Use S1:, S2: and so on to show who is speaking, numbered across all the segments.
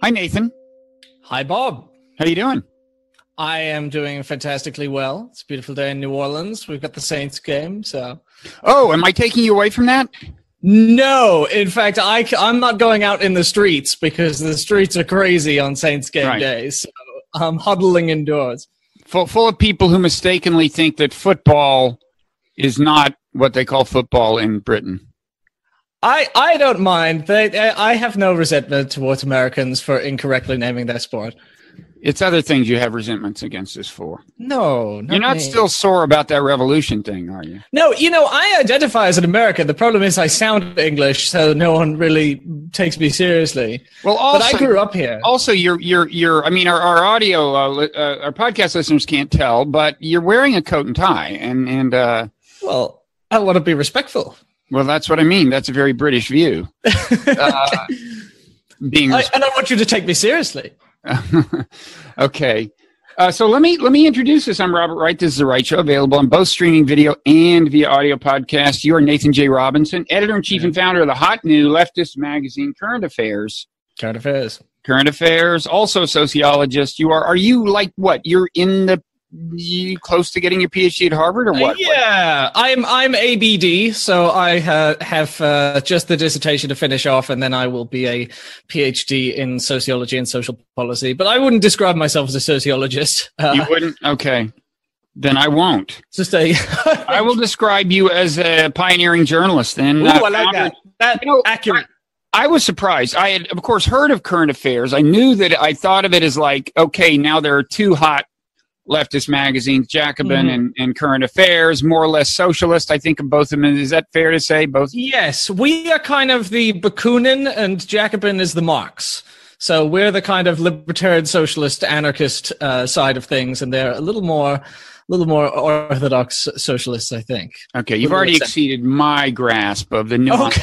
S1: Hi, Nathan.
S2: Hi, Bob.
S1: How you doing?
S2: I am doing fantastically well. It's a beautiful day in New Orleans. We've got the Saints game, so...
S1: Oh, am I taking you away from that?
S2: No. In fact, I'm not going out in the streets because the streets are crazy on Saints game days. So I'm huddling indoors.
S1: Full of people who mistakenly think that football is not what they call football in Britain.
S2: I don't mind. I have no resentment towards Americans for incorrectly naming their sport.
S1: It's other things you have resentments against us for.
S2: No,
S1: you're not still sore about that revolution thing, are you?
S2: No, I identify as an American. The problem is I sound English, so no one really takes me seriously. Well, also, but I grew up here.
S1: Also, you're. I mean, our audio, our podcast listeners can't tell, but you're wearing a coat and tie, and.
S2: Well, I want to be respectful.
S1: Well, that's what I mean. That's a very British view.
S2: And I want you to take me seriously.
S1: Okay. So let me introduce this. I'm Robert Wright. This is The Wright Show, available on both streaming video and via audio podcast. You are Nathan J. Robinson, editor-in-chief and founder of the hot new leftist magazine, Current Affairs.
S2: Current Affairs.
S1: Current Affairs. Also a sociologist. Are you like what? You're you close to getting your PhD at Harvard or what?
S2: Yeah, I'm ABD, so I have just the dissertation to finish off, and then I will be a PhD in sociology and social policy. But I wouldn't describe myself as a sociologist.
S1: You wouldn't? Okay. Then I won't.
S2: Just
S1: I will describe you as a pioneering journalist. And
S2: I like that. That's accurate.
S1: I was surprised. I had, of course, heard of Current Affairs. I knew that I thought of it as like, okay, now there are two hot leftist magazines, Jacobin and Current Affairs, more or less socialist. I think of both of them. Is that fair to say? Both?
S2: Yes. We are kind of the Bakunin and Jacobin is the Marx. So we're the kind of libertarian, socialist, anarchist side of things, and they're a little more orthodox socialists, I think.
S1: Okay, you've already exceeded my grasp of the nuance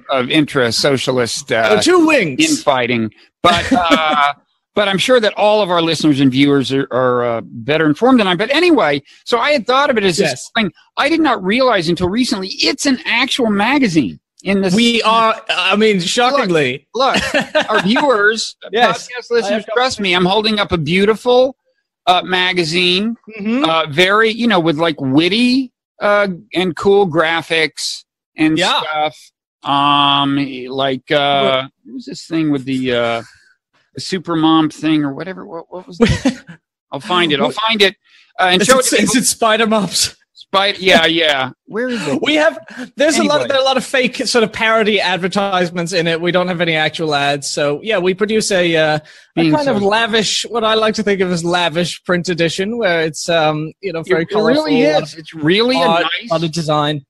S1: of intra-socialist
S2: 2 wings
S1: infighting. But I'm sure that all of our listeners and viewers are better informed than I am. But anyway, so I had thought of it as this thing. I did not realize until recently it's an actual magazine.
S2: We are, I mean, shockingly.
S1: Look our viewers, podcast listeners, trust me, I'm holding up a beautiful magazine, very, with like witty and cool graphics and stuff. What was this thing with the super mom thing or whatever? What was that? I'll find it. And show it.
S2: Is it Spider Moms?
S1: Yeah. Where is it?
S2: There are a lot of fake sort of parody advertisements in it. We don't have any actual ads. So yeah, we produce a kind of lavish, what I like to think of as lavish print edition where it's, very colorful.
S1: It really is. It's really a
S2: lot of design.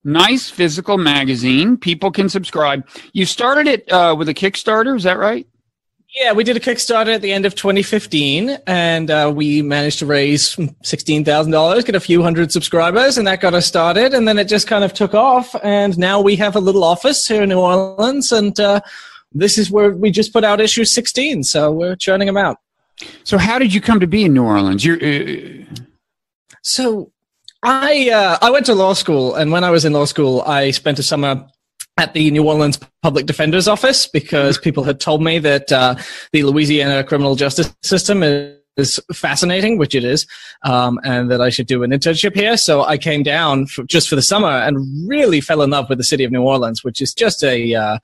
S1: Nice physical magazine. People can subscribe. You started it with a Kickstarter. Is that right?
S2: Yeah, we did a Kickstarter at the end of 2015, and we managed to raise $16,000, get a few hundred subscribers, and that got us started. And then it just kind of took off, and now we have a little office here in New Orleans, and this is where we just put out issue 16, so we're churning them out.
S1: So how did you come to be in New Orleans?
S2: So I went to law school, and when I was in law school, I spent a summer at the New Orleans Public Defender's Office because people had told me that the Louisiana criminal justice system is fascinating, which it is, and that I should do an internship here. So I came down just for the summer and really fell in love with the city of New Orleans, which is just a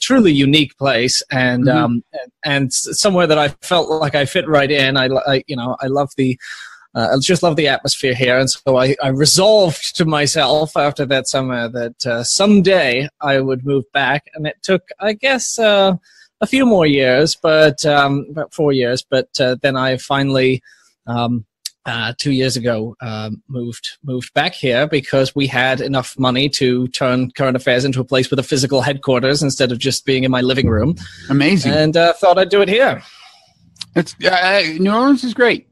S2: truly unique place and somewhere that I felt like I fit right in. I love I just love the atmosphere here, and so I resolved to myself after that summer that someday I would move back, and it took, I guess, a few more years, but about 4 years. But then I finally, 2 years ago, moved back here because we had enough money to turn Current Affairs into a place with a physical headquarters instead of just being in my living room.
S1: Amazing,
S2: and thought I'd do it here.
S1: It's New Orleans is great.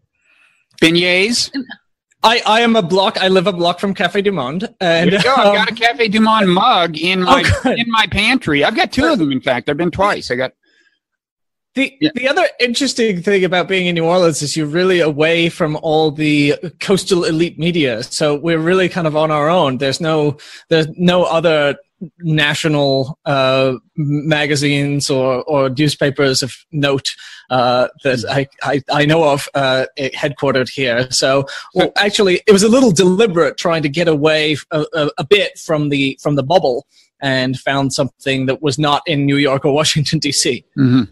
S1: Beignets.
S2: I live a block from Cafe Du Monde. And
S1: there you go. I've got a Cafe Du Monde mug in my pantry. I've got 2 of them, in fact. I've been twice.
S2: The other interesting thing about being in New Orleans is you're really away from all the coastal elite media. So we're really kind of on our own. There's no other national magazines or newspapers of note that I know of headquartered here. So, well, actually, it was a little deliberate trying to get away a bit from the bubble, and found something that was not in New York or Washington, D.C.
S1: Mm-hmm.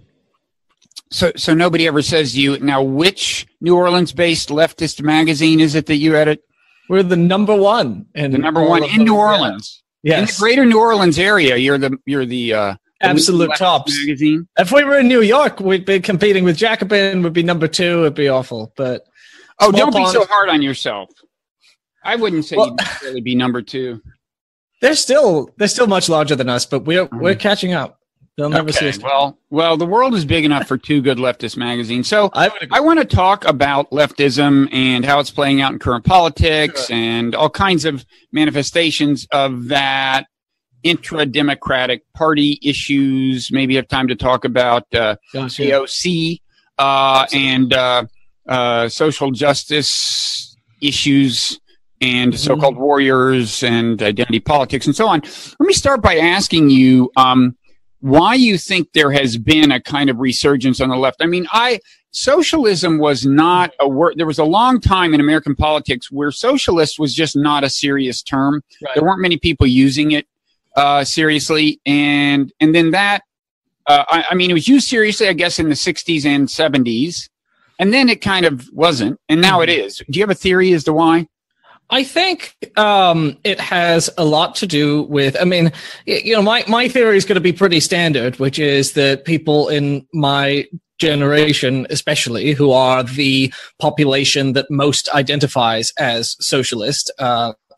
S1: So nobody ever says to you, now which New Orleans-based leftist magazine is it that you edit?
S2: We're the number one.
S1: The number one in New Orleans.
S2: Yes.
S1: In the greater New Orleans area, you're the
S2: absolute tops
S1: magazine.
S2: If we were in New York, we'd be competing with Jacobin, would be number 2. It'd be awful. But
S1: don't be so hard on yourself. I wouldn't say you'd really be number 2. They're
S2: still much larger than us, but we're catching up. They'll never see us.
S1: Well, the world is big enough for 2 good leftist magazines. So I want to talk about leftism and how it's playing out in current politics and all kinds of manifestations of that, intra-democratic party issues. Maybe have time to talk about AOC and social justice issues and so-called warriors and identity politics and so on. Let me start by asking you why you think there has been a kind of resurgence on the left. I mean, socialism was not a word. There was a long time in American politics where socialist was just not a serious term. Right. There weren't many people using it seriously. And then that, I mean, it was used seriously, I guess, in the 60s and 70s. And then it kind of wasn't. And now it is. Do you have a theory as to why?
S2: I think it has a lot to do with, I mean, you know, my theory is going to be pretty standard, which is that people in my generation, especially, who are the population that most identifies as socialist,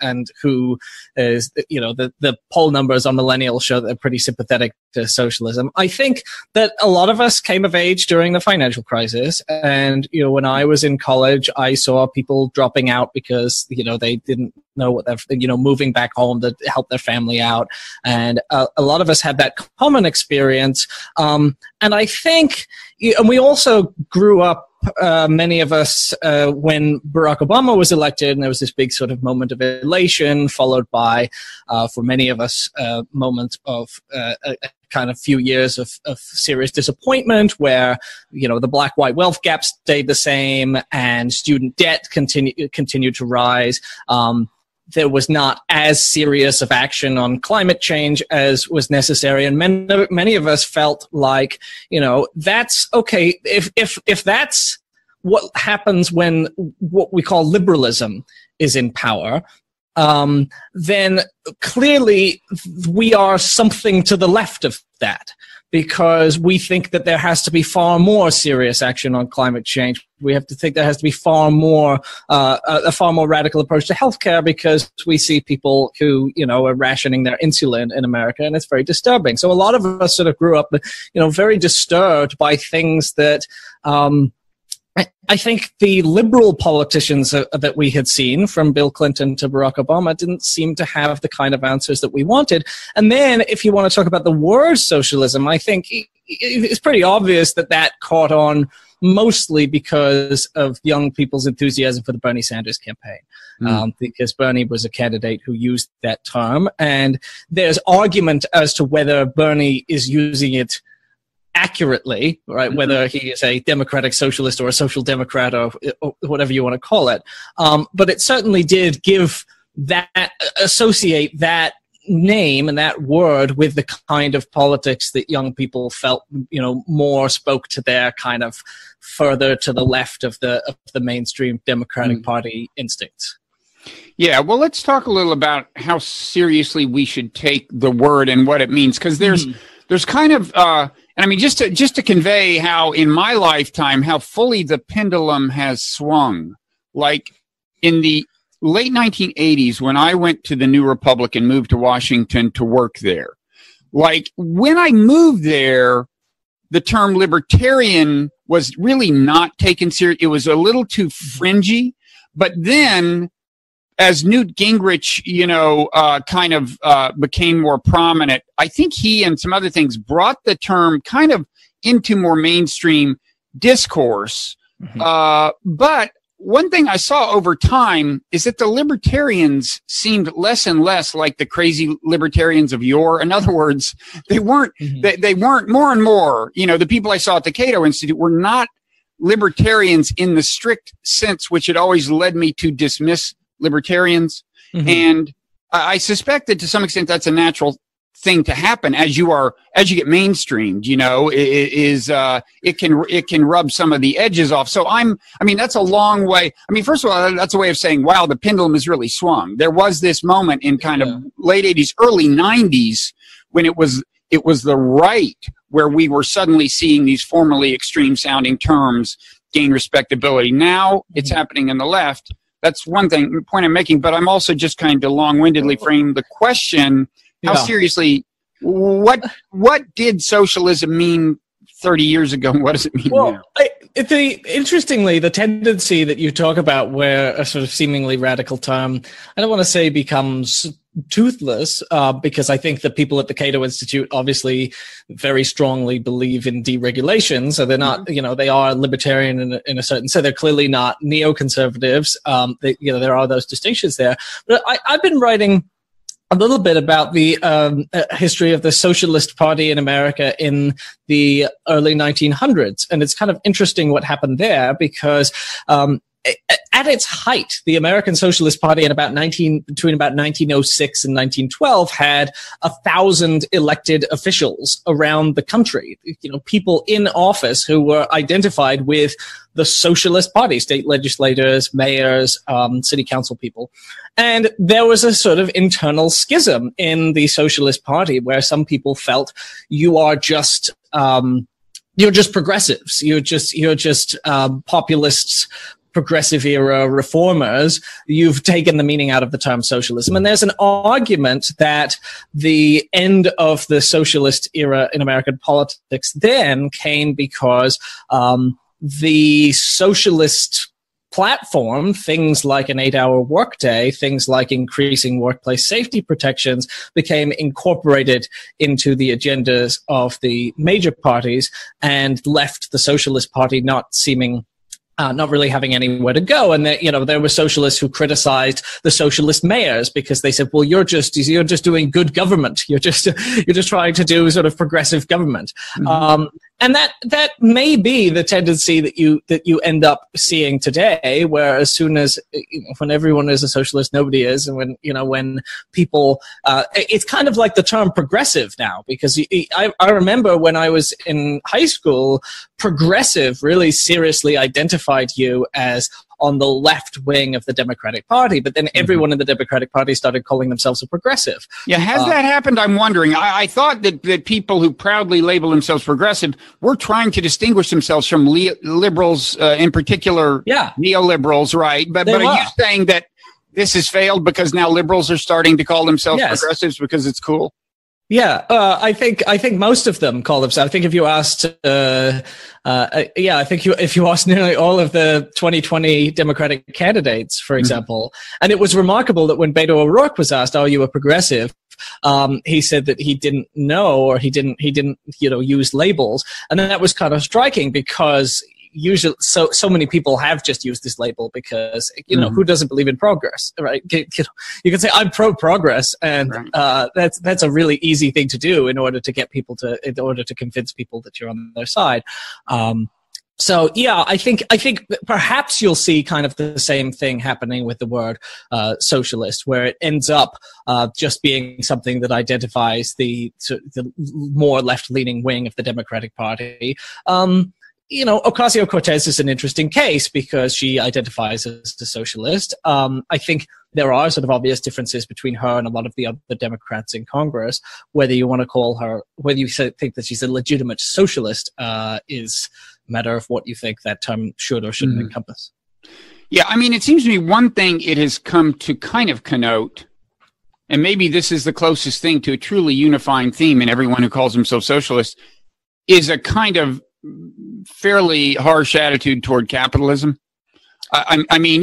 S2: and who is, you know, the poll numbers on millennials show that they're pretty sympathetic to socialism. I think that a lot of us came of age during the financial crisis. And, you know, when I was in college, I saw people dropping out because, you know, they didn't know what they're, you know, moving back home to help their family out. And a lot of us had that common experience. And I think, and we also grew up, many of us, when Barack Obama was elected, and there was this big sort of moment of elation, followed by, for many of us, a moment of a kind of few years of serious disappointment, where, you know, the black-white wealth gap stayed the same and student debt continued to rise. There was not as serious of action on climate change as was necessary. And many of us felt like, you know, that's okay. If that's what happens when what we call liberalism is in power, then clearly we are something to the left of that, because we think that there has to be far more serious action on climate change. We have to think there has to be far more, a far more radical approach to healthcare, because we see people who, you know, are rationing their insulin in America, and it's very disturbing. So a lot of us sort of grew up, you know, very disturbed by things that, I think the liberal politicians that we had seen, from Bill Clinton to Barack Obama, didn't seem to have the kind of answers that we wanted. And then if you want to talk about the word socialism, I think it's pretty obvious that that caught on mostly because of young people's enthusiasm for the Bernie Sanders campaign, because Bernie was a candidate who used that term. And there's argument as to whether Bernie is using it accurately, right? Mm-hmm. Whether he is a democratic socialist or a social democrat or whatever you want to call it. But it certainly did give that, associate that name and that word with the kind of politics that young people felt, you know, more spoke to their kind of further to the left of the mainstream Democratic Party instincts.
S1: Yeah, well, let's talk a little about how seriously we should take the word and what it means, because there's kind of and I mean, just to convey how in my lifetime, how fully the pendulum has swung. Like in the late 1980s, when I went to the New Republic and moved to Washington to work there, like when I moved there, the term libertarian was really not taken serious. It was a little too fringy. But then as Newt Gingrich, you know, kind of became more prominent, I think he and some other things brought the term kind of into more mainstream discourse. But one thing I saw over time is that the libertarians seemed less and less like the crazy libertarians of yore. In other words, they weren't, they weren't more and more, you know, the people I saw at the Cato Institute were not libertarians in the strict sense, which had always led me to dismiss libertarians. And I suspect that to some extent that's a natural thing to happen as you get mainstreamed, you know, it can rub some of the edges off. So I mean, that's a long way. I mean, first of all, that's a way of saying, wow, the pendulum has really swung. There was this moment in kind of late 80s, early 90s when it was the right where we were suddenly seeing these formerly extreme sounding terms gain respectability. Now it's happening in the left. That's one point I'm making, but I'm also just kind of long-windedly frame the question. How seriously, what did socialism mean 30 years ago, and what does it mean now?
S2: Interestingly, the tendency that you talk about where a sort of seemingly radical term, I don't want to say becomes toothless, because I think the people at the Cato Institute obviously very strongly believe in deregulation. So they're not, you know, they are libertarian in a certain sense. They're clearly not neoconservatives. You know, there are those distinctions there. But I've been writing a little bit about the history of the Socialist Party in America in the early 1900s. And it's kind of interesting what happened there because at its height, the American Socialist Party between about 1906 and 1912 had 1,000 elected officials around the country. You know, people in office who were identified with the Socialist Party, state legislators, mayors, city council people. And there was a sort of internal schism in the Socialist Party where some people felt you're just progressives. You're just populists, progressive era reformers. You've taken the meaning out of the term socialism. And there's an argument that the end of the socialist era in American politics then came because the socialist platform, things like an 8-hour workday, things like increasing workplace safety protections, became incorporated into the agendas of the major parties and left the Socialist Party not really having anywhere to go. And that, you know, there were socialists who criticized the socialist mayors because they said, well, you're just doing good government. You're just trying to do sort of progressive government. And that may be the tendency that you end up seeing today, where as soon as, when everyone is a socialist, nobody is. And when people, it's kind of like the term progressive now, because I remember when I was in high school, progressive really seriously identified you as on the left wing of the Democratic Party, but then everyone in the Democratic Party started calling themselves a progressive.
S1: Yeah, has that happened? I'm wondering. I thought that people who proudly label themselves progressive were trying to distinguish themselves from liberals, in particular, neoliberals, right? But are you saying that this has failed because now liberals are starting to call themselves progressives because it's cool?
S2: Yeah, I think most of them call themselves. I think if you asked, if you asked nearly all of the 2020 Democratic candidates, for example, and it was remarkable that when Beto O'Rourke was asked, "Are you a progressive?" He said that he didn't know, or he didn't, use labels, and then that was kind of striking because usually so many people have just used this label because who doesn't believe in progress, right? You can say I'm pro progress, and that's a really easy thing to do in order to convince people that you're on their side. So yeah, I think perhaps you'll see kind of the same thing happening with the word socialist, where it ends up just being something that identifies the more left-leaning wing of the Democratic Party. Ocasio-Cortez is an interesting case because she identifies as a socialist. I think there are sort of obvious differences between her and a lot of the other Democrats in Congress. Whether you want to call her, whether you think that she's a legitimate socialist, is a matter of what you think that term should or shouldn't encompass.
S1: Yeah, I mean, it seems to me one thing it has come to kind of connote, and maybe this is the closest thing to a truly unifying theme in everyone who calls themselves socialist, is a kind of fairly harsh attitude toward capitalism. I mean,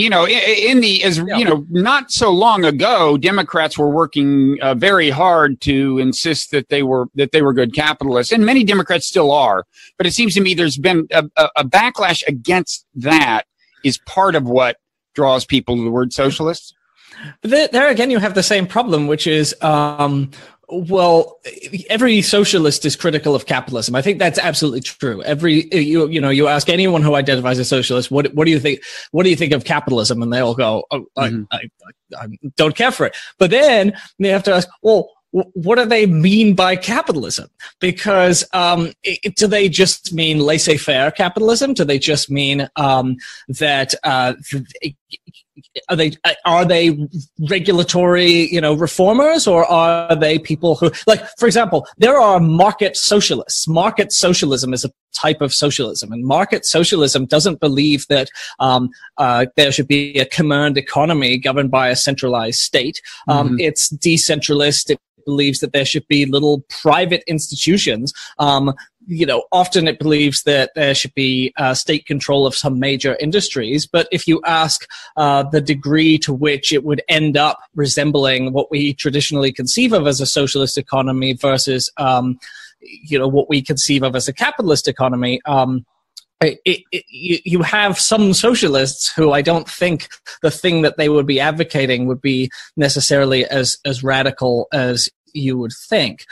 S1: not so long ago, Democrats were working very hard to insist that they were good capitalists, and many Democrats still are. But it seems to me there's been a backlash against that is part of what draws people to the word socialist.
S2: But there again, you have the same problem, which is, well, every socialist is critical of capitalism. I think that's absolutely true. You ask anyone who identifies as socialist, what do you think? What do you think of capitalism? And they all go, oh, I don't care for it. But then they have to ask, well, what do they mean by capitalism? Because do they just mean laissez-faire capitalism? Do they just mean that are they regulatory, reformers, or are they people who, like, for example, there are market socialists. Market socialism is a type of socialism, and market socialism doesn't believe that there should be a command economy governed by a centralized state. It's decentralist. It believes that there should be little private institutions. Often it believes that there should be state control of some major industries. But if you ask the degree to which it would end up resembling what we traditionally conceive of as a socialist economy versus, what we conceive of as a capitalist economy, you have some socialists who I don't think the thing that they would be advocating would be necessarily as radical as you would think.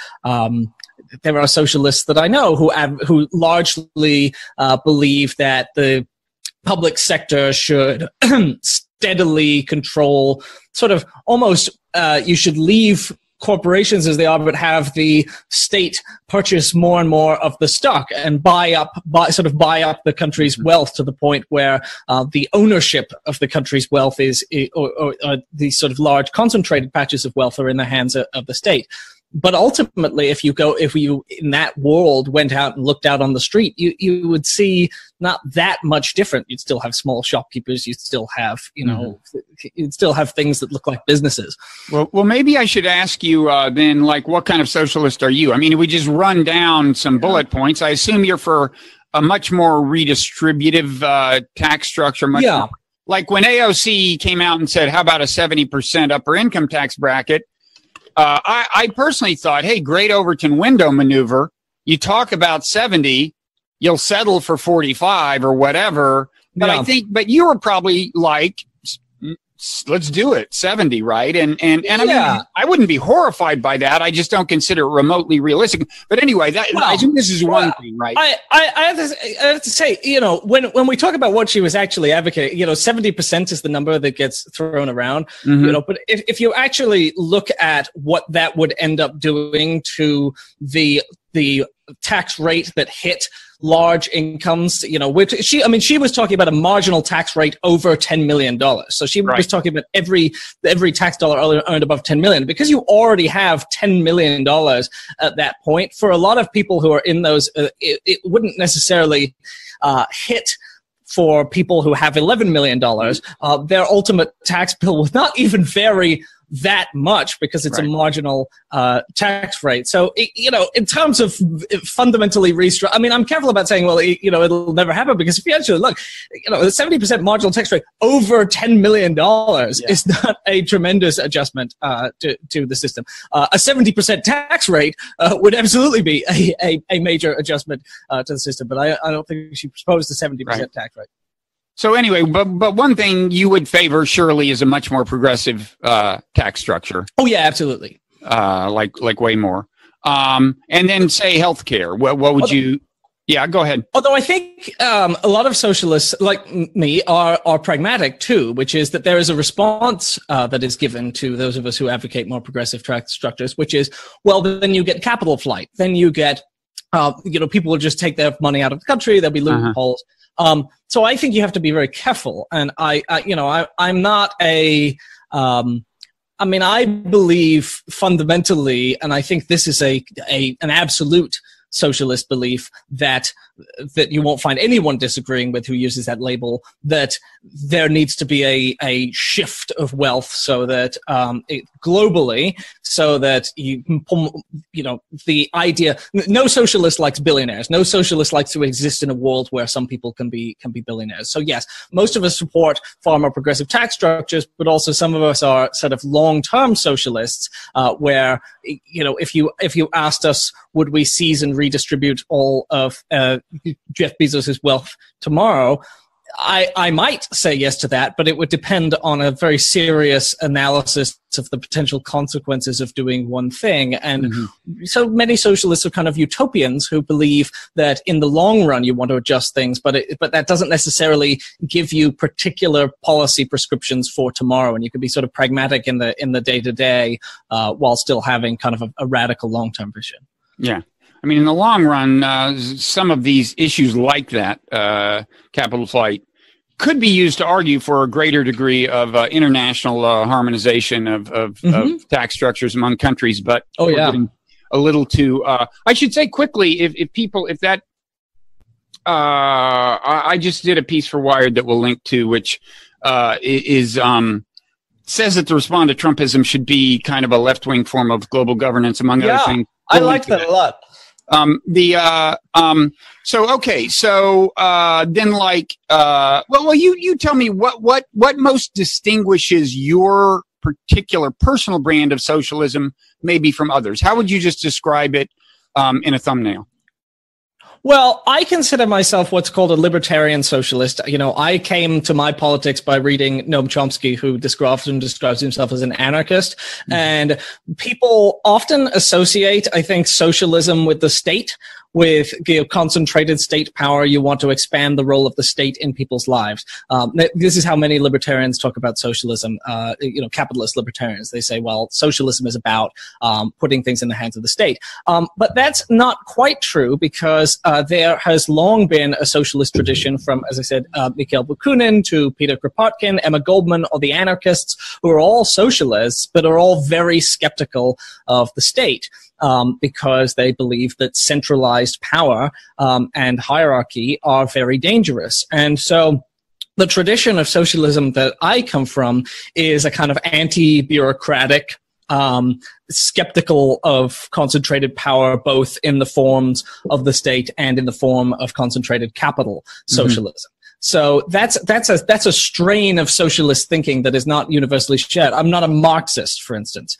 S2: There are socialists that I know who largely believe that the public sector should steadily control, sort of almost you should leave corporations as they are, but have the state purchase more and more of the stock and buy up the country's wealth to the point where the ownership of the country's wealth is, or these sort of large concentrated patches of wealth are in the hands of the state. But ultimately, if you in that world went out and looked out on the street, you would see not that much different. You'd still have small shopkeepers. You'd still have, you'd still have things that look like businesses.
S1: Well, maybe I should ask you then, like, what kind of socialist are you? I mean, we just run down some bullet points. I assume you're for a much more redistributive tax structure. More, like when AOC came out and said, "How about a 70% upper income tax bracket?" I personally thought, hey, great Overton window maneuver. You talk about 70, you'll settle for 45 or whatever. But but you were probably like, let's do it, 70, right? And I mean, I wouldn't be horrified by that. I just don't consider it remotely realistic. But anyway, I think this is one thing, right?
S2: I have to say, when we talk about what she was actually advocating, 70% is the number that gets thrown around, but if you actually look at what that would end up doing to the tax rate that hit large incomes, which she was talking about a marginal tax rate over $10 million. So she was talking about every tax dollar earned above $10 million, because you already have $10 million at that point. For a lot of people who are in those, it wouldn't necessarily hit. For people who have $11 million, their ultimate tax bill would not even vary that much, because it's a marginal tax rate. So, in terms of fundamentally restructure, I mean, I'm careful about saying, well, it'll never happen, because if you actually look, the 70% marginal tax rate over $10 million is not a tremendous adjustment to the system. A 70% tax rate would absolutely be a major adjustment to the system, but I don't think she proposed a 70% tax rate.
S1: So anyway, but one thing you would favor surely is a much more progressive tax structure.
S2: Oh yeah, absolutely.
S1: Like way more. And then say healthcare. What would you? Yeah, go ahead.
S2: Although I think a lot of socialists like me are pragmatic too, which is that there is a response that is given to those of us who advocate more progressive tax structures, which is, well, then you get capital flight. Then you get, people will just take their money out of the country. There'll be loopholes. So I think you have to be very careful. And I'm not I believe fundamentally, and I think this is an absolute socialist belief that you won't find anyone disagreeing with who uses that label, that there needs to be a shift of wealth so that globally, so that the idea, no socialist likes billionaires. No socialist likes to exist in a world where some people can be billionaires. So yes, most of us support far more progressive tax structures, but also some of us are sort of long-term socialists, where if you asked us, would we seize and redistribute all of Jeff Bezos's wealth tomorrow? I might say yes to that, but it would depend on a very serious analysis of the potential consequences of doing one thing. And so many socialists are kind of utopians who believe that in the long run you want to adjust things, but that doesn't necessarily give you particular policy prescriptions for tomorrow. And you can be sort of pragmatic in the day-to-day while still having kind of a radical long-term vision.
S1: Yeah. I mean, in the long run, some of these issues like that, capital flight, could be used to argue for a greater degree of international harmonization of tax structures among countries. But we're getting a little too. I should say quickly, I just did a piece for Wired that we'll link to, which says that to respond to Trumpism should be kind of a left-wing form of global governance, among other things.
S2: I like that a lot.
S1: Then you tell me what most distinguishes your particular personal brand of socialism maybe from others. How would you just describe it in a thumbnail?
S2: Well, I consider myself what's called a libertarian socialist. You know, I came to my politics by reading Noam Chomsky, who describes himself as an anarchist. And people often associate, I think, socialism with the state, with concentrated state power. You want to expand the role of the state in people's lives. This is how many libertarians talk about socialism, capitalist libertarians. They say, well, socialism is about putting things in the hands of the state. But that's not quite true, because there has long been a socialist tradition from, as I said, Mikhail Bakunin to Peter Kropotkin, Emma Goldman, or the anarchists, who are all socialists, but are all very skeptical of the state. Because they believe that centralized power and hierarchy are very dangerous. And so the tradition of socialism that I come from is a kind of anti-bureaucratic, skeptical of concentrated power, both in the forms of the state and in the form of concentrated capital socialism. So that's a strain of socialist thinking that is not universally shared. I'm not a Marxist, for instance.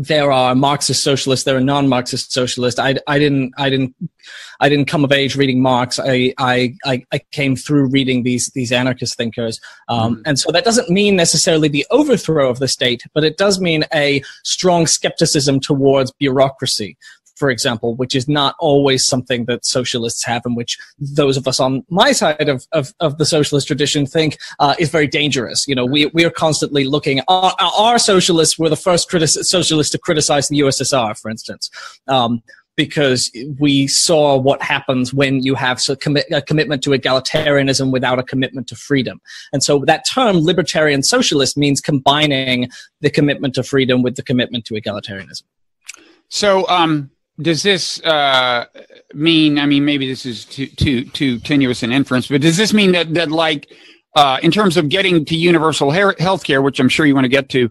S2: There are Marxist socialists. There are non-Marxist socialists. I didn't come of age reading Marx. I came through reading these anarchist thinkers. And so that doesn't mean necessarily the overthrow of the state, but it does mean a strong skepticism towards bureaucracy, for example, which is not always something that socialists have, and which those of us on my side of the socialist tradition think is very dangerous. You know, we are constantly looking. Our socialists were the first socialists to criticize the USSR, for instance, because we saw what happens when you have a commitment to egalitarianism without a commitment to freedom. And so that term libertarian socialist means combining the commitment to freedom with the commitment to egalitarianism.
S1: So, does this mean, I mean, maybe this is too tenuous an inference, but does this mean that in terms of getting to universal health care, which I'm sure you want to get to,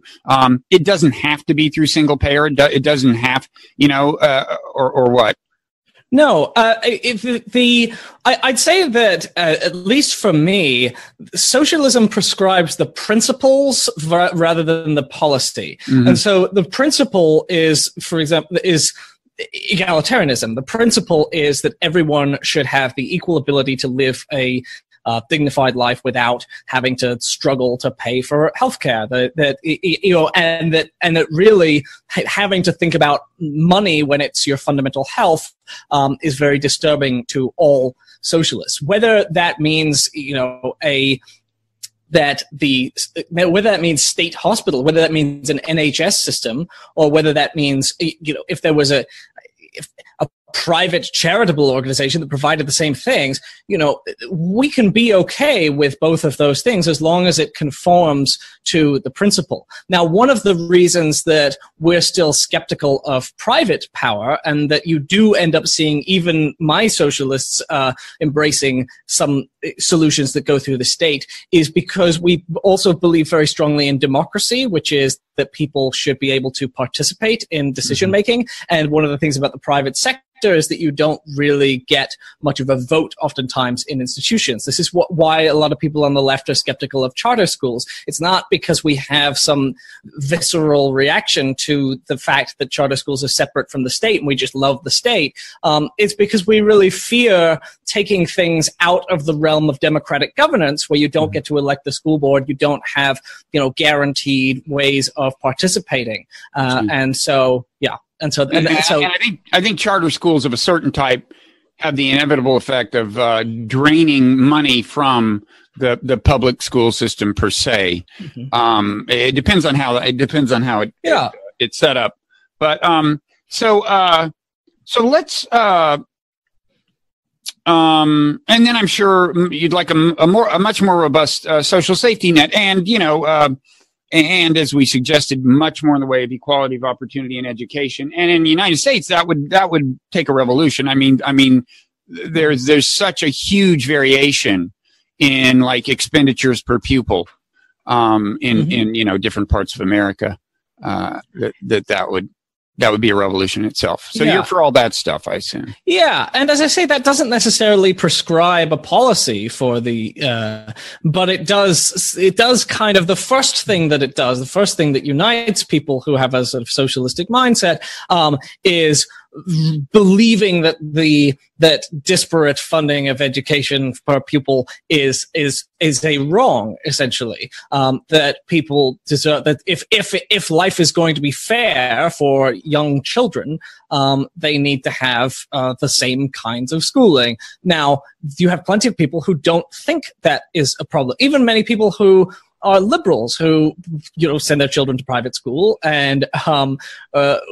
S1: it doesn't have to be through single payer? It doesn't have, or what?
S2: No, I'd say that, at least for me, socialism prescribes the principles rather than the policy. And so the principle is, for example, is egalitarianism. The principle is that everyone should have the equal ability to live a dignified life without having to struggle to pay for healthcare. And that really having to think about money when it's your fundamental health is very disturbing to all socialists. Whether that means whether that means state hospital, whether that means an NHS system, or whether that means, if there was a private charitable organization that provided the same things, we can be okay with both of those things as long as it conforms to the principle. Now, one of the reasons that we're still skeptical of private power, and that you do end up seeing even my socialists embracing some solutions that go through the state, is because we also believe very strongly in democracy, which is that people should be able to participate in decision making. And one of the things about the private sector is that you don't really get much of a vote oftentimes in institutions. This is why a lot of people on the left are skeptical of charter schools. It's not because we have some visceral reaction to the fact that charter schools are separate from the state and we just love the state. It's because we really fear taking things out of the realm of democratic governance, where you don't get to elect the school board, you don't have, guaranteed ways of participating, and so I
S1: think charter schools of a certain type have the inevitable effect of draining money from the public school system per se. Mm-hmm. It depends on how it's set up. But so let's and then I'm sure you'd like a much more robust social safety net, and and as we suggested, much more in the way of equality of opportunity in education. And in the United States, that would take a revolution. I mean, there's such a huge variation in like expenditures per pupil in different parts of America that would be a revolution itself. So you're for all that stuff, I assume. Yeah,
S2: and as I say, that doesn't necessarily prescribe a policy for but it does kind of, the first thing that unites people who have a sort of socialistic mindset is believing that disparate funding of education per pupil is a wrong, essentially. That people deserve, that if life is going to be fair for young children, they need to have the same kinds of schooling. Now, you have plenty of people who don't think that is a problem. Even many people who are liberals who, send their children to private school and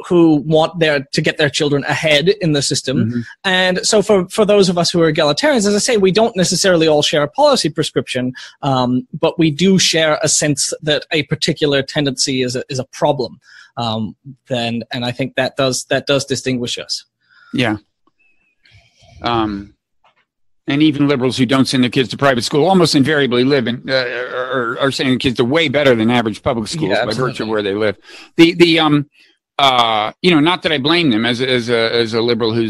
S2: who want to get their children ahead in the system. Mm-hmm. And so for those of us who are egalitarians, as I say, we don't necessarily all share a policy prescription, but we do share a sense that a particular tendency is a problem. And I think that does distinguish us.
S1: Yeah. And even liberals who don't send their kids to private school almost invariably live in, are sending their kids to way better than average public schools by virtue of where they live. Not that I blame them as a liberal who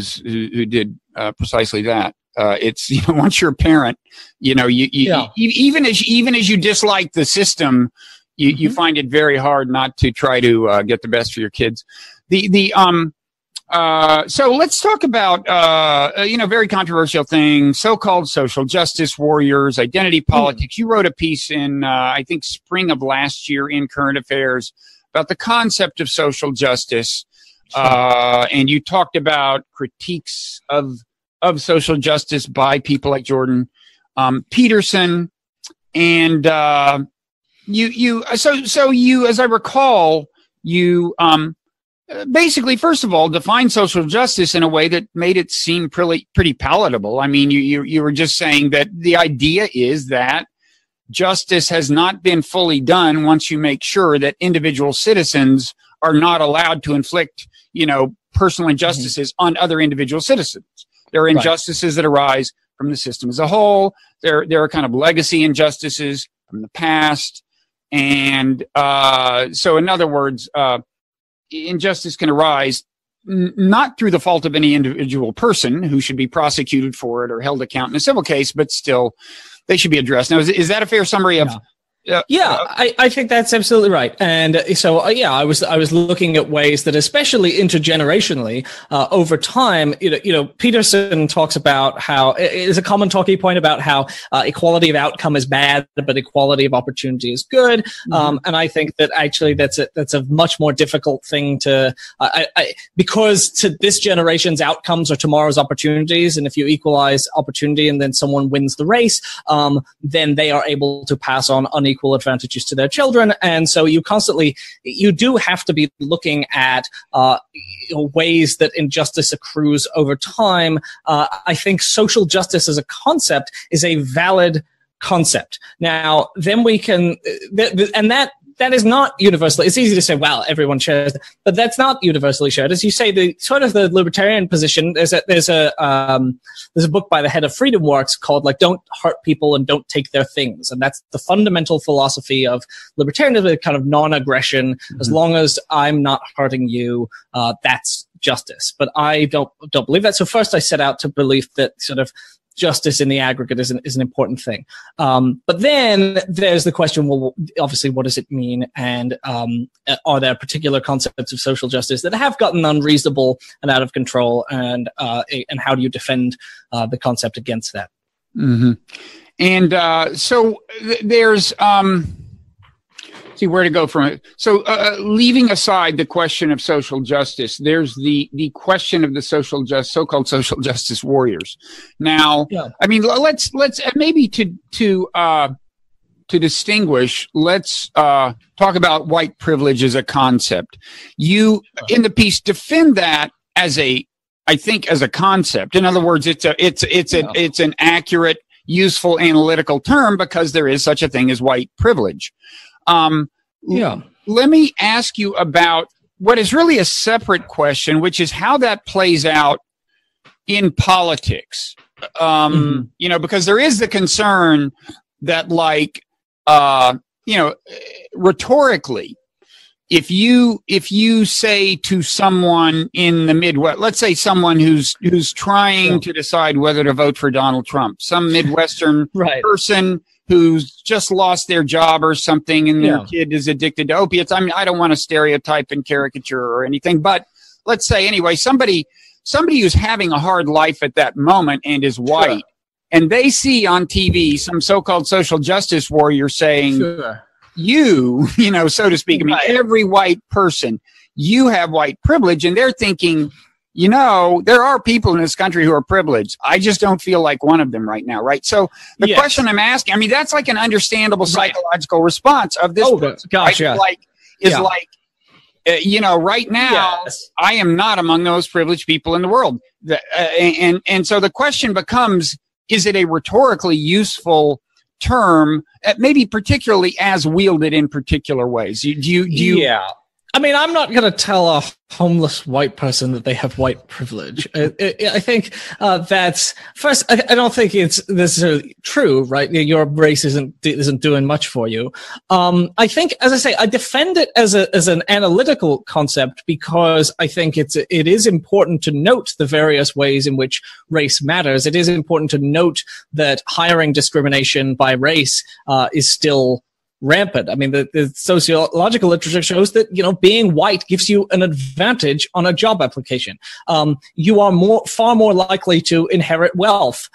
S1: did precisely that. It's once you're a parent, even as you dislike the system, you find it very hard not to try to get the best for your kids. So let's talk about, very controversial thing, so-called social justice warriors, identity politics. You wrote a piece in, I think, spring of last year in Current Affairs about the concept of social justice. And you talked about critiques of social justice by people like Jordan Peterson. And you, as I recall, you basically, first of all, define social justice in a way that made it seem pretty palatable. I mean, you were just saying that the idea is that justice has not been fully done once you make sure that individual citizens are not allowed to inflict, personal injustices on other individual citizens. There are injustices that arise from the system as a whole. There are kind of legacy injustices from the past. And so in other words, injustice can arise not through the fault of any individual person who should be prosecuted for it or held account in a civil case, but still they should be addressed. Now, is that a fair summary of?
S2: I think that's absolutely right. And so, I was looking at ways that, especially intergenerationally, over time, Peterson talks about how it is a common talking point about how equality of outcome is bad, but equality of opportunity is good. Mm-hmm. And I think that actually that's a much more difficult thing to, because to this generation's outcomes are tomorrow's opportunities. And if you equalize opportunity and then someone wins the race, then they are able to pass on unequal advantages to their children. And so you do have to be looking at ways that injustice accrues over time. I think social justice as a concept is a valid concept. Now, then we can, and that is not universally. It's easy to say, well, everyone shares, but that's not universally shared. As you say, the libertarian position. There's a book by the head of Freedom Works called "Don't Hurt People and Don't Take Their Things," and that's the fundamental philosophy of libertarianism, kind of non-aggression. Mm-hmm. As long as I'm not hurting you, that's justice. But I don't believe that. So first I set out to believe that sort of justice in the aggregate is an important thing. But then there's the question, well, obviously, what does it mean? And are there particular concepts of social justice that have gotten unreasonable and out of control? And how do you defend the concept against that?
S1: Mm-hmm. And so there's... see where to go from it. So leaving aside the question of social justice, there's the question of the so-called social justice warriors. Now, I mean, let's maybe to distinguish, let's talk about white privilege as a concept. You in the piece defend that as I think as a concept. In other words, it's an accurate, useful analytical term because there is such a thing as white privilege. Let me ask you about what is really a separate question, which is how that plays out in politics. You know, because there is the concern that, like, you know, rhetorically, if you say to someone in the Midwest, let's say someone who's trying to decide whether to vote for Donald Trump, some Midwestern person who's just lost their job or something and their kid is addicted to opiates. I mean, I don't want to stereotype and caricature or anything, but let's say anyway, somebody who's having a hard life at that moment and is white, and they see on TV some so-called social justice warrior saying, you know, so to speak, I mean, every white person, you have white privilege, and they're thinking, you know, there are people in this country who are privileged. I just don't feel like one of them right now, right? So the question I'm asking, I mean, that's like an understandable psychological response of this person,
S2: gotcha.
S1: Right? You know, right now, I am not among those privileged people in the world. And so the question becomes, is it a rhetorically useful term, maybe particularly as wielded in particular ways? Do you
S2: I mean, I'm not going to tell a homeless white person that they have white privilege. I think that's first. I don't think it's necessarily true, right? Your race isn't doing much for you. I think, as I say, I defend it as an analytical concept because I think it is important to note the various ways in which race matters. It is important to note that hiring discrimination by race is still rampant. I mean, the sociological literature shows that, you know, being white gives you an advantage on a job application. You are far more likely to inherit wealth,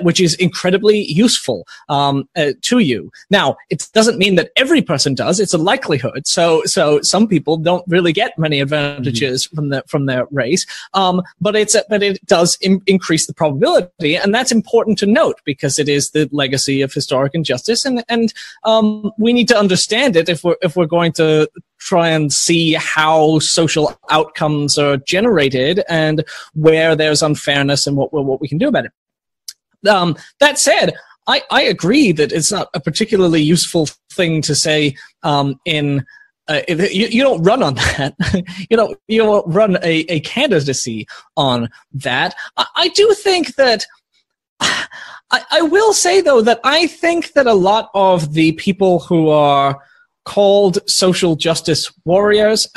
S2: which is incredibly useful to you. Now, it doesn't mean that every person does. It's a likelihood. So some people don't really get many advantages from their race. But it does increase the probability, and that's important to note because it is the legacy of historic injustice, and we need to understand it if we're going to try and see how social outcomes are generated and where there's unfairness and what we can do about it. That said, I agree that it's not a particularly useful thing to say you don't run on that. You don't run a candidacy on that. I do think that I will say, though, that I think that a lot of the people who are called social justice warriors,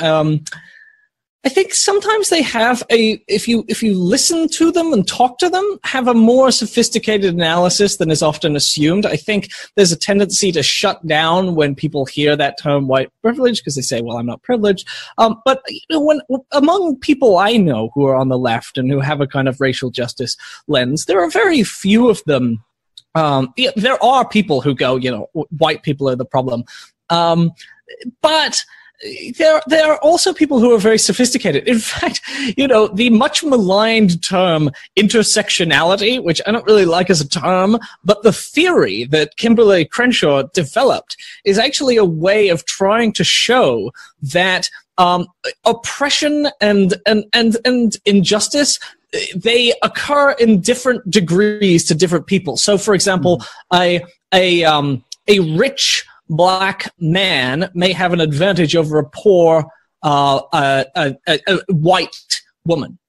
S2: I think sometimes they have if you listen to them and talk to them, have a more sophisticated analysis than is often assumed. I think there's a tendency to shut down when people hear that term white privilege because they say, well, I'm not privileged. But you know, among people I know who are on the left and who have a kind of racial justice lens, there are very few of them. There are people who go, you know, white people are the problem. But there are also people who are very sophisticated. In fact, you know, the much maligned term intersectionality, which I don't really like as a term, but the theory that Kimberly Crenshaw developed is actually a way of trying to show that oppression and injustice, they occur in different degrees to different people. So, for example, a rich black man may have an advantage over a poor white woman.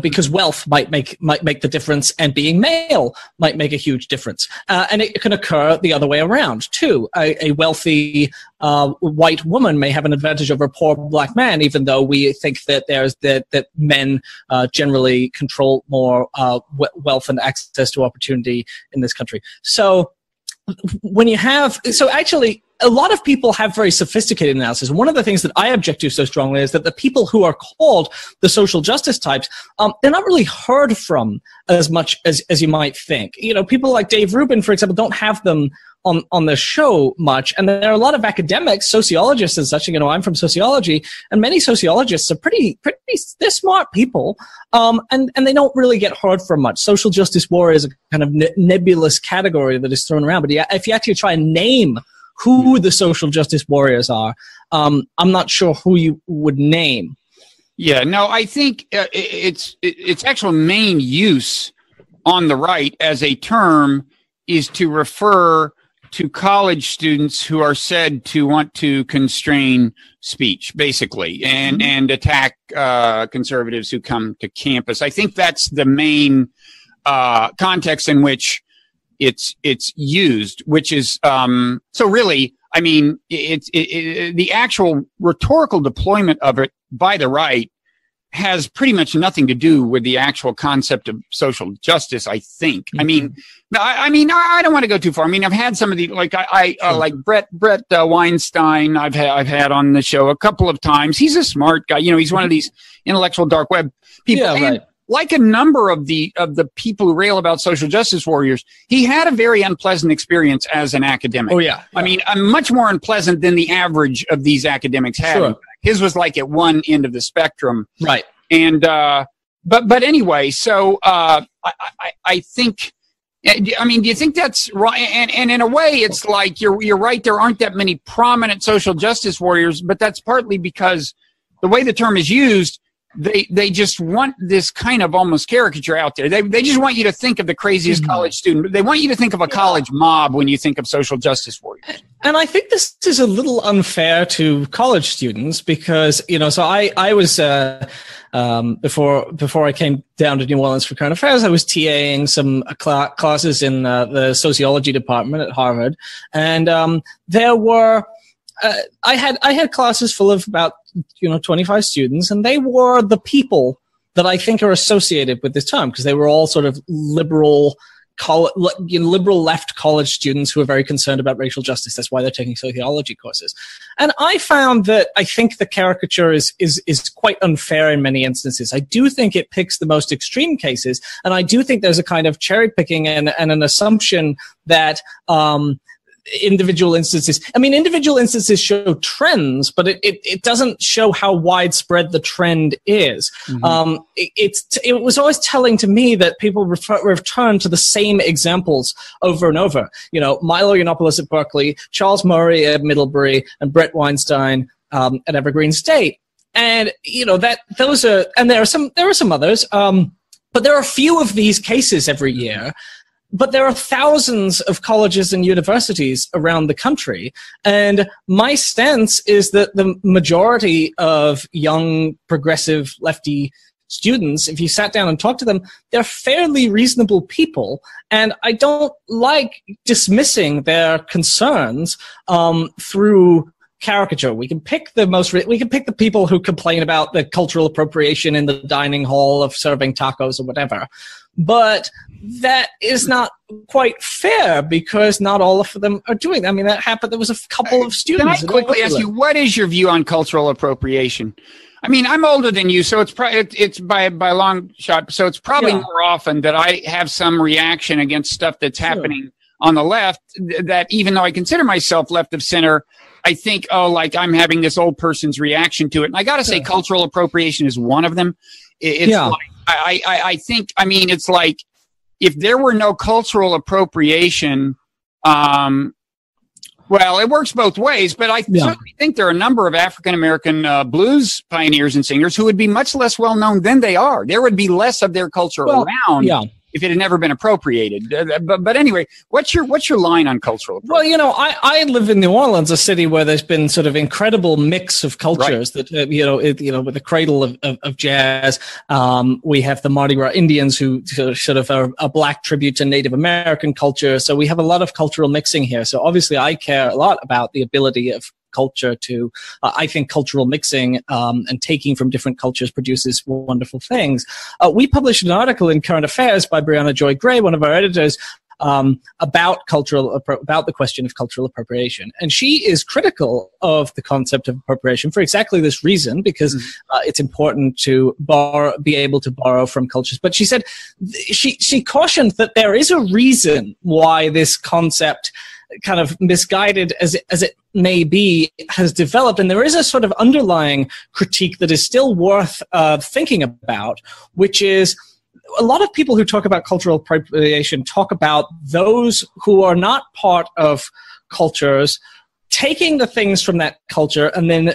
S2: because wealth might make the difference, and being male might make a huge difference. And it can occur the other way around too. A wealthy white woman may have an advantage over a poor black man, even though we think that that men generally control more wealth and access to opportunity in this country. So actually, a lot of people have very sophisticated analysis. One of the things that I object to so strongly is that the people who are called the social justice types, they're not really heard from as much as you might think. People like Dave Rubin, for example, don't have them on the show much. And there are a lot of academics, sociologists and such. I'm from sociology, and many sociologists are they're smart people. And they don't really get heard from much. Social justice warrior is a kind of nebulous category that is thrown around. But if you actually try and name who the social justice warriors are, I'm not sure who you would name.
S1: Yeah, no, I think its actual main use on the right as a term is to refer to college students who are said to want to constrain speech, basically, and attack conservatives who come to campus. I think that's the main context in which it's used, which is so really, I mean, the actual rhetorical deployment of it by the right has pretty much nothing to do with the actual concept of social justice, I think. Mm-hmm. I don't want to go too far. I mean, I've had some of the, like, like Brett Weinstein, I've had on the show a couple of times. He's a smart guy. He's one of these intellectual dark web people. Yeah, right. Like a number of the people who rail about social justice warriors, he had a very unpleasant experience as an academic. Oh, yeah. I mean, much more unpleasant than the average of these academics had. Sure. His was like at one end of the spectrum. Right. And, but anyway, so, I think, I mean, do you think that's right? And in a way, it's like, you're right. There aren't that many prominent social justice warriors, but that's partly because the way the term is used, they just want this kind of almost caricature out there. They just want you to think of the craziest college student. They want you to think of a college mob when you think of social justice warriors. And I think this is a little unfair to college students because, so I was, before I came down to New Orleans for current affairs, I was TAing some classes in the sociology department at Harvard. And there were, I had classes full of about 25 students, and they were the people that I think are associated with this term because they were all sort of liberal left college students who are very concerned about racial justice. That's why they're taking sociology courses. And I found that I think the caricature is quite unfair in many instances. I do think it picks the most extreme cases, and I do think there's a kind of cherry picking and an assumption that individual instances show trends, but it doesn't show how widespread the trend is. Mm-hmm. It was always telling to me that people return to the same examples over and over. Milo Yiannopoulos at Berkeley, Charles Murray at Middlebury, and Brett Weinstein at Evergreen State. And those are, and there are some others, but there are a few of these cases every year. But there are thousands of colleges and universities around the country. And my sense is that the majority of young, progressive, lefty students, if you sat down and talked to them, they're fairly reasonable people. And I don't like dismissing their concerns through caricature. We can pick the people who complain about the cultural appropriation in the dining hall of serving tacos or whatever. But that is not quite fair because not all of them are doing that. I mean, that happened. There was a couple of students. Can I quickly ask you, what is your view on cultural appropriation? I mean, I'm older than you, so it's by a long shot. So it's probably more often that I have some reaction against stuff that's happening on the left that even though I consider myself left of center, I think, like I'm having this old person's reaction to it. And I got to say cultural appropriation is one of them. I think, I mean, it's like if there were no cultural appropriation, well, it works both ways, but I certainly think there are a number of African-American blues pioneers and singers who would be much less well-known than they are. There would be less of their culture around if it had never been appropriated. But anyway, what's your line on cultural appropriation?
S2: Well, I live in New Orleans, a city where there's been sort of incredible mix of cultures that, with the cradle of jazz. We have the Mardi Gras Indians who sort of are a black tribute to Native American culture. So we have a lot of cultural mixing here. So obviously I care a lot about the ability of culture to, I think cultural mixing and taking from different cultures produces wonderful things. We published an article in Current Affairs by Brianna Joy Gray, one of our editors, about the question of cultural appropriation. And she is critical of the concept of appropriation for exactly this reason, because it's important to be able to borrow from cultures. But she said, she cautioned that there is a reason why this concept, kind of misguided as it may be, has developed. And there is a sort of underlying critique that is still worth thinking about, which is a lot of people who talk about cultural appropriation talk about those who are not part of cultures taking the things from that culture and then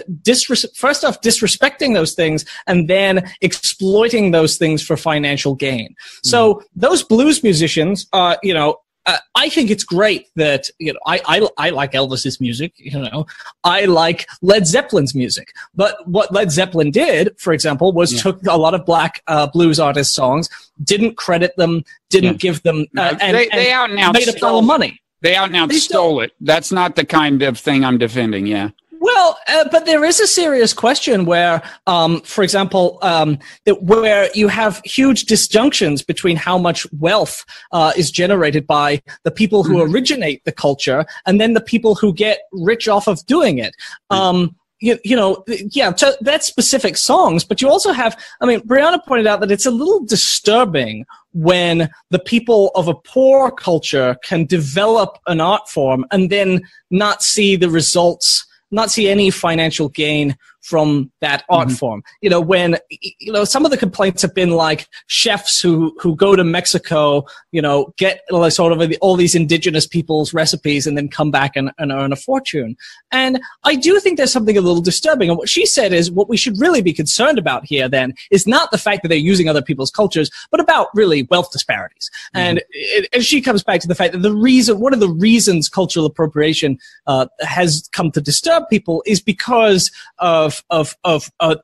S2: first off disrespecting those things and then exploiting those things for financial gain. So those blues musicians, I think it's great that, I like Elvis's music, I like Led Zeppelin's music. But what Led Zeppelin did, for example, was took a lot of black blues artist songs, didn't credit them, didn't give them, and made a pile of money.
S1: They out and out stole it. That's not the kind of thing I'm defending, yeah.
S2: Well, but there is a serious question where, for example, where you have huge disjunctions between how much wealth is generated by the people who originate the culture and then the people who get rich off of doing it. So that's specific songs, but you also have, Brianna pointed out that it's a little disturbing when the people of a poor culture can develop an art form and then not see the results, not see any financial gain from that art form. When, some of the complaints have been like chefs who go to Mexico, get sort of all these indigenous people's recipes and then come back and earn a fortune. And I do think there's something a little disturbing. And what she said is what we should really be concerned about here then is not the fact that they're using other people's cultures, but about really wealth disparities. And she comes back to the fact that one of the reasons cultural appropriation has come to disturb people is because of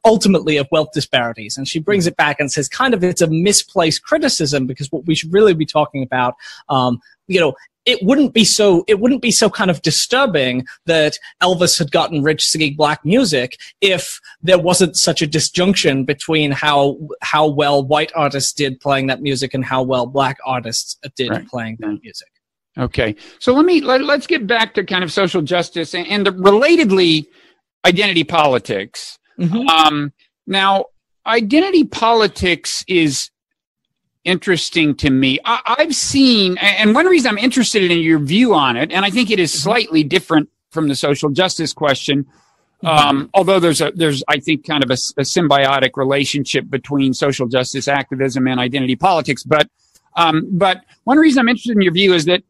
S2: ultimately of wealth disparities. And she brings it back and says kind of it's a misplaced criticism, because what we should really be talking about, it wouldn't be so kind of disturbing that Elvis had gotten rich singing black music if there wasn't such a disjunction between how well white artists did playing that music and how well black artists did playing that music.
S1: Okay. So let's get back to kind of social justice and relatedly identity politics. Now, identity politics is interesting to me. I've seen, and one reason I'm interested in your view on it, and I think it is slightly different from the social justice question, although there's I think kind of a symbiotic relationship between social justice activism and identity politics. But one reason I'm interested in your view is that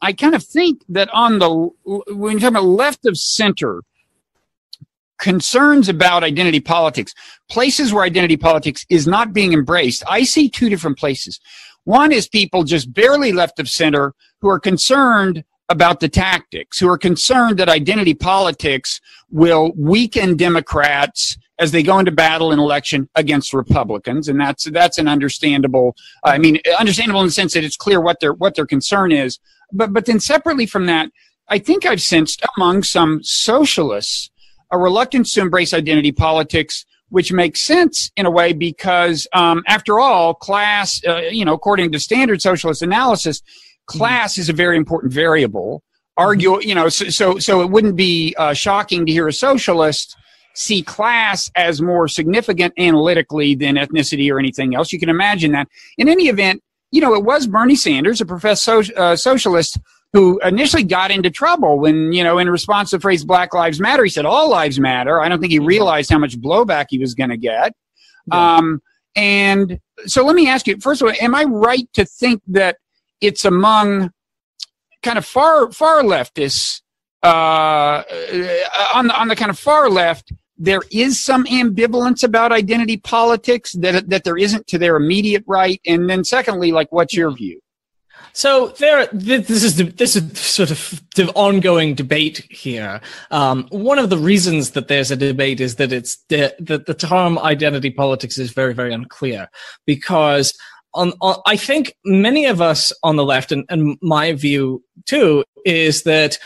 S1: I kind of think that when you're talking about left of center, concerns about identity politics, places where identity politics is not being embraced, I see two different places. One is people just barely left of center who are concerned about the tactics, who are concerned that identity politics will weaken Democrats as they go into battle and election against Republicans. And that's an understandable, understandable in the sense that it's clear what their concern is. But then separately from that, I think I've sensed among some socialists a reluctance to embrace identity politics, which makes sense in a way because, after all, class, according to standard socialist analysis, class is a very important variable. So it wouldn't be shocking to hear a socialist see class as more significant analytically than ethnicity or anything else. You can imagine that. In any event, it was Bernie Sanders, a professed socialist, who initially got into trouble when, in response to the phrase Black Lives Matter, he said all lives matter. I don't think he realized how much blowback he was going to get. And so let me ask you, first of all, am I right to think that it's among kind of far leftists, on the kind of far left, there is some ambivalence about identity politics that there isn't to their immediate right? And then secondly, like, what's your view?
S2: So this is sort of the ongoing debate here. One of the reasons that there's a debate is that the term identity politics is very, very unclear, because I think many of us on the left, and my view too, is that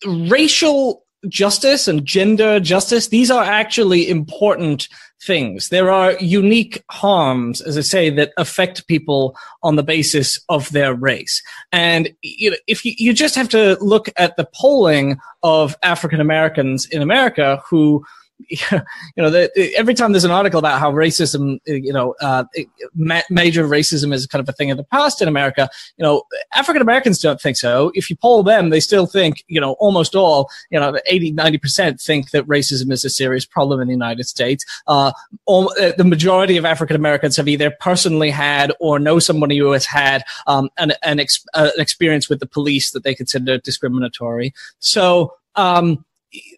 S2: racial justice and gender justice, these are actually important things. There are unique harms, as I say, that affect people on the basis of their race. And if you just have to look at the polling of African Americans in America who, every time there's an article about how racism, major racism is kind of a thing of the past in America, African Americans don't think so. If you poll them, they still think, almost all, 80-90% think that racism is a serious problem in the United States. The majority of African Americans have either personally had or know somebody who has had an experience with the police that they consider discriminatory. So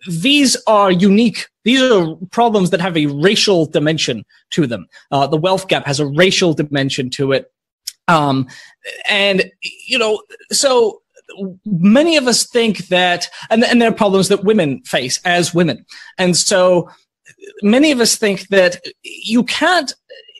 S2: these are unique. These are problems that have a racial dimension to them. The wealth gap has a racial dimension to it. So many of us think that, and there are problems that women face as women. And so many of us think that you can't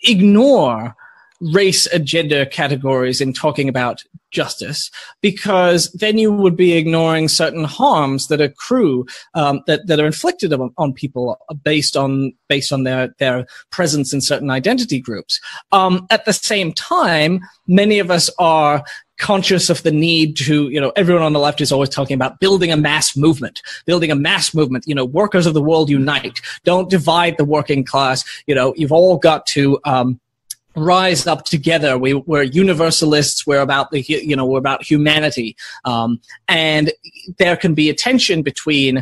S2: ignore race and gender categories in talking about justice, because then you would be ignoring certain harms that accrue, that are inflicted on people based on their presence in certain identity groups. At the same time, many of us are conscious of the need to, everyone on the left is always talking about building a mass movement, workers of the world unite, don't divide the working class, you've all got to, rise up together. We're universalists. We're about we're about humanity. And there can be a tension between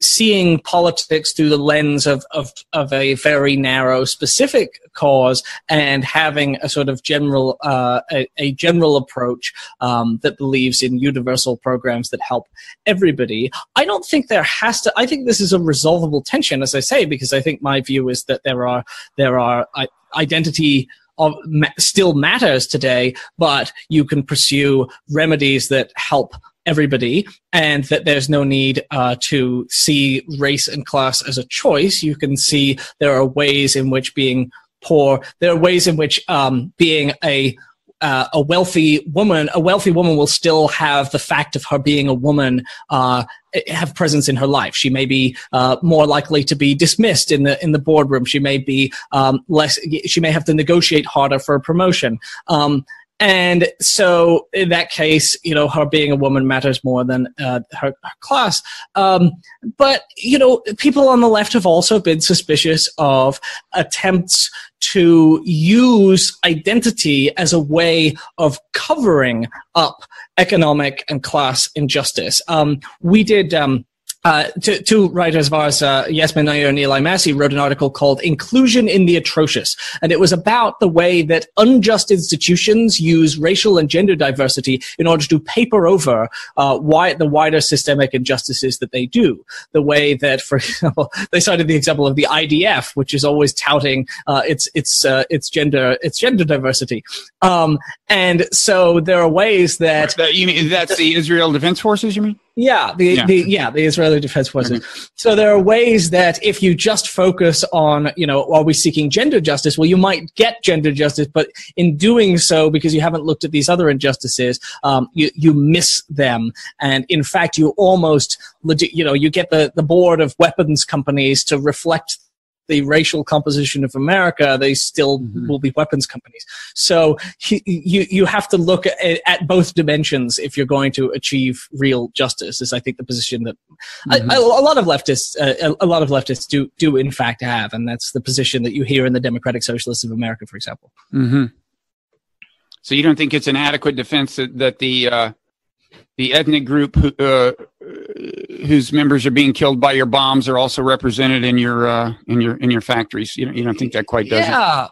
S2: seeing politics through the lens of a very narrow, specific cause and having a sort of general approach, that believes in universal programs that help everybody. I don't think I think this is a resolvable tension, as I say, because I think my view is that there are identity still matters today, but you can pursue remedies that help everybody, and that there's no need to see race and class as a choice. You can see there are ways in which being poor, there are ways in which being a wealthy woman will still have the fact of her being a woman have presence in her life. She may be more likely to be dismissed in the boardroom. She may be she may have to negotiate harder for a promotion. And so in that case, her being a woman matters more than her class. But, people on the left have also been suspicious of attempts to use identity as a way of covering up economic and class injustice. We did... two writers of ours, Yasmin Nair and Eli Massey, wrote an article called Inclusion in the Atrocious. And it was about the way that unjust institutions use racial and gender diversity in order to paper over the wider systemic injustices that they do. The way that, for example, they cited the example of the IDF, which is always touting its gender diversity. And so there are ways that...
S1: You mean that's the Israel Defense Forces, you mean?
S2: Yeah, the Israeli Defense Forces. Mm-hmm. So there are ways that if you just focus on, are we seeking gender justice? Well, you might get gender justice, but in doing so, because you haven't looked at these other injustices, you miss them. And in fact, you almost, you get the board of weapons companies to reflect the racial composition of America, they still will be weapons companies. So you have to look at both dimensions if you're going to achieve real justice. Is I think the position that a lot of leftists do in fact have, and that's the position that you hear in the Democratic Socialists of America, for example.
S1: Mm-hmm. So you don't think it's an adequate defense that the ethnic group whose members are being killed by your bombs are also represented in your factories? You don't think that quite does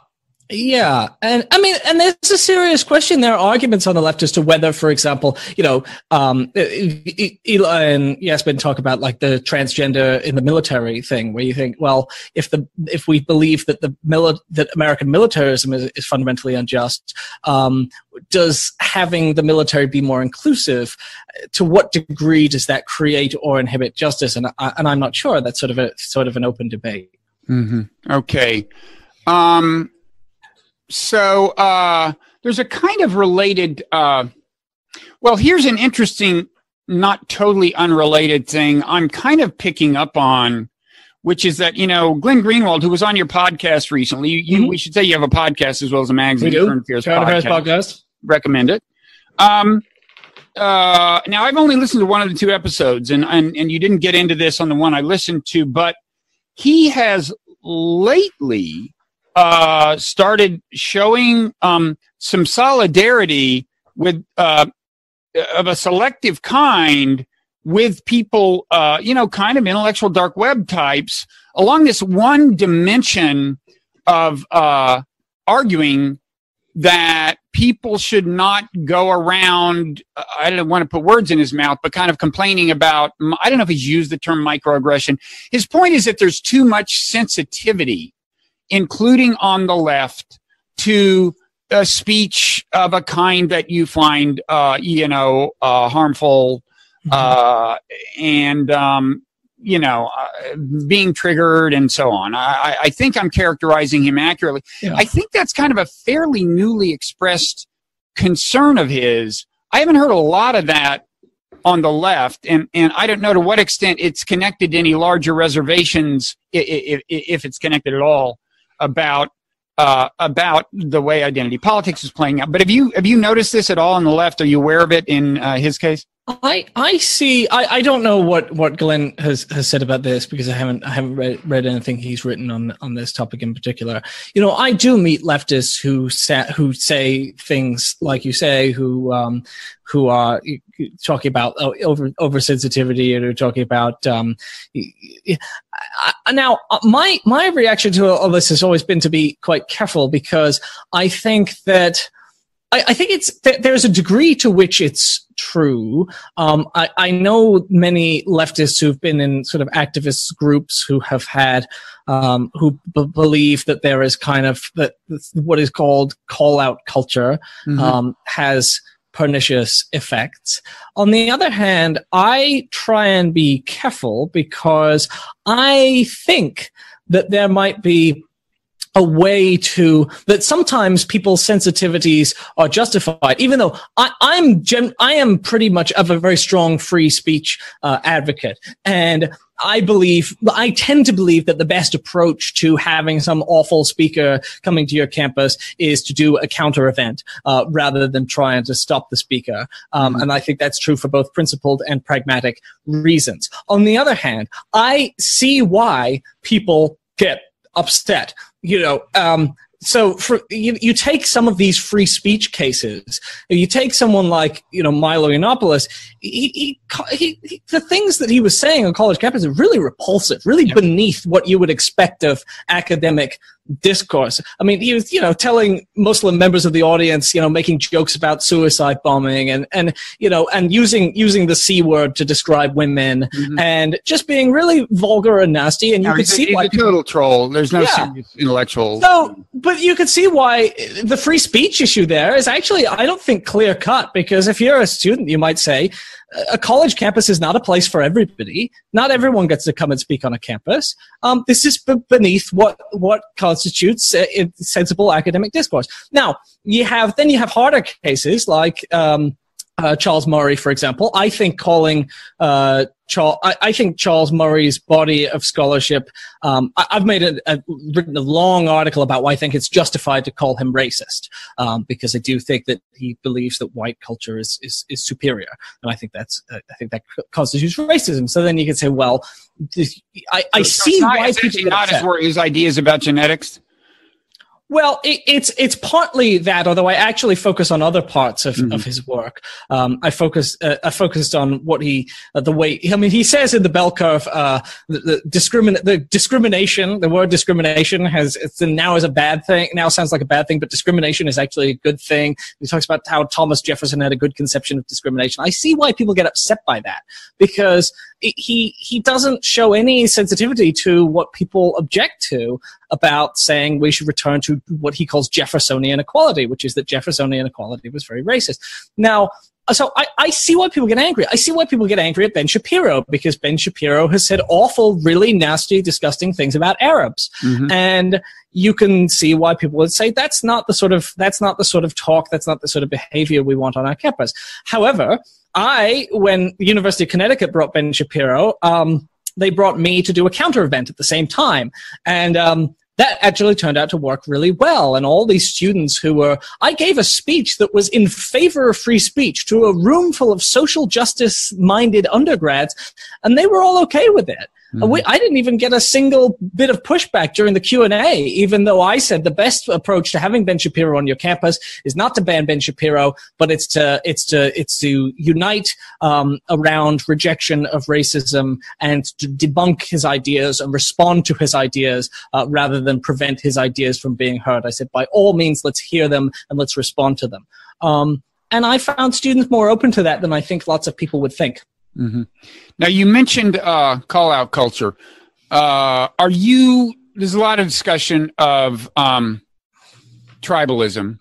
S1: it?
S2: Yeah, and I mean, and there's a serious question. There are arguments on the left as to whether, for example, Eli and Yasmin talk about like the transgender in the military thing, where you think, well, if we believe that that American militarism is fundamentally unjust, does having the military be more inclusive? To what degree does that create or inhibit justice? And I'm not sure. That's sort of an open debate.
S1: Mm-hmm. Okay. So there's a kind of related, well, here's an interesting, not totally unrelated thing I'm kind of picking up on, which is that, Glenn Greenwald, who was on your podcast recently, we should say you have a podcast as well as a magazine.
S2: We do.
S1: Current Affairs
S2: podcast.
S1: Recommend it. Now, I've only listened to one of the two episodes, and you didn't get into this on the one I listened to, but he has lately started showing some solidarity with of a selective kind with people, kind of intellectual dark web types along this one dimension of arguing that people should not go around, I don't want to put words in his mouth, but kind of complaining about, I don't know if he's used the term microaggression. His point is that there's too much sensitivity, including on the left, to a speech of a kind that you find, harmful, being triggered and so on. I think I'm characterizing him accurately. Yeah. I think that's kind of a fairly newly expressed concern of his. I haven't heard a lot of that on the left, and I don't know to what extent it's connected to any larger reservations, if it's connected at all, about the way identity politics is playing out. But have you noticed this at all on the left? Are you aware of it in his case?
S2: I see. I don't know what Glenn has said about this, because I haven't read anything he's written on this topic in particular. I do meet leftists who say things like you say, who are talking about oversensitivity, or talking about now my reaction to all this has always been to be quite careful, because I think that there's a degree to which it's true. I know many leftists who've been in sort of activist groups who have had, who believe that there is kind of that what is called call-out culture, has pernicious effects. On the other hand, I try and be careful, because I think that there might be a way that sometimes people's sensitivities are justified, even though I am pretty much of a very strong free speech advocate. And I tend to believe that the best approach to having some awful speaker coming to your campus is to do a counter event, rather than trying to stop the speaker. And I think that's true for both principled and pragmatic reasons. On the other hand, I see why people get upset. So you take some of these free speech cases, you take someone like, Milo Yiannopoulos, the things that he was saying on college campus are really repulsive, really beneath what you would expect of academic discourse. I mean, he was, telling Muslim members of the audience, making jokes about suicide bombing and using the C word to describe women, and just being really vulgar and nasty. And you could see why
S1: he's a total troll. There's no serious intellectual.
S2: So, but you could see why the free speech issue there is actually, I don't think, clear cut, because if you're a student, you might say, a college campus is not a place for everybody. Not everyone gets to come and speak on a campus. This is beneath what constitutes sensible academic discourse. Now, you have harder cases like Charles Murray, for example. I think Charles Murray's body of scholarship. I've written a long article about why I think it's justified to call him racist, because I do think that he believes that white culture is superior, and I think that constitutes racism. So then you can say, well, I see why people get upset.
S1: Not his ideas about genetics.
S2: Well, it's partly that, although I actually focus on other parts of his work. I focused on what the way, I mean, he says in the bell curve, the discrimination, the word discrimination now is a bad thing, now sounds like a bad thing, but discrimination is actually a good thing. He talks about how Thomas Jefferson had a good conception of discrimination. I see why people get upset by that, because he doesn't show any sensitivity to what people object to about saying we should return to what he calls Jeffersonian equality, which is that Jeffersonian equality was very racist. Now, so I see why people get angry. I see why people get angry at Ben Shapiro, because Ben Shapiro has said awful, really nasty, disgusting things about Arabs. And you can see why people would say that's not the sort of talk, that's not the sort of behavior we want on our campus. However, when the University of Connecticut brought Ben Shapiro, they brought me to do a counter event at the same time. And that actually turned out to work really well. And all these students I gave a speech that was in favor of free speech to a room full of social justice-minded undergrads, and they were all okay with it. I didn't even get a single bit of pushback during the Q&A, even though I said the best approach to having Ben Shapiro on your campus is not to ban Ben Shapiro, but it's to unite around rejection of racism and to debunk his ideas and respond to his ideas rather than prevent his ideas from being heard. I said, by all means, let's hear them and let's respond to them. And I found students more open to that than I think lots of people would think.
S1: Now, you mentioned call-out culture. There's a lot of discussion of tribalism,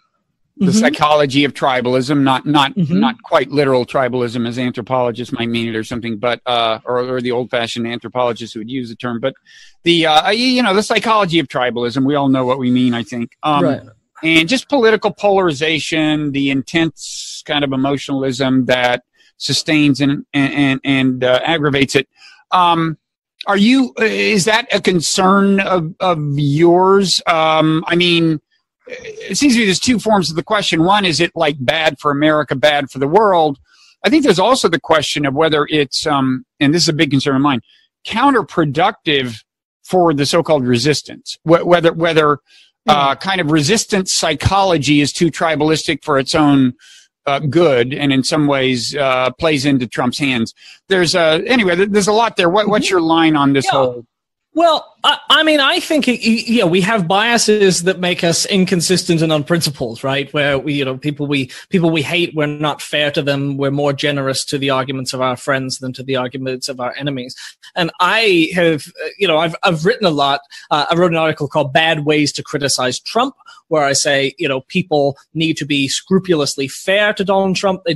S1: the psychology of tribalism, not quite literal tribalism as anthropologists might mean it or something, but or the old-fashioned anthropologists who would use the term, but the psychology of tribalism. We all know what we mean, I think.
S2: Right.
S1: And just political polarization, the intense kind of emotionalism that sustains and aggravates it. Is that a concern of yours? I mean, it seems to me there's two forms of the question. One, is it like bad for America, bad for the world? I think there's also the question of whether it's, and this is a big concern of mine, counterproductive for the so-called resistance. Whether kind of resistance psychology is too tribalistic for its own good, and in some ways plays into Trump's hands. There's there's a lot there. What's your line on this whole?
S2: Well, I mean, I think we have biases that make us inconsistent and unprincipled, right? Where people we hate, we're not fair to them. We're more generous to the arguments of our friends than to the arguments of our enemies. And I have, I've written a lot. I wrote an article called "Bad Ways to Criticize Trump," where I say, people need to be scrupulously fair to Donald Trump. They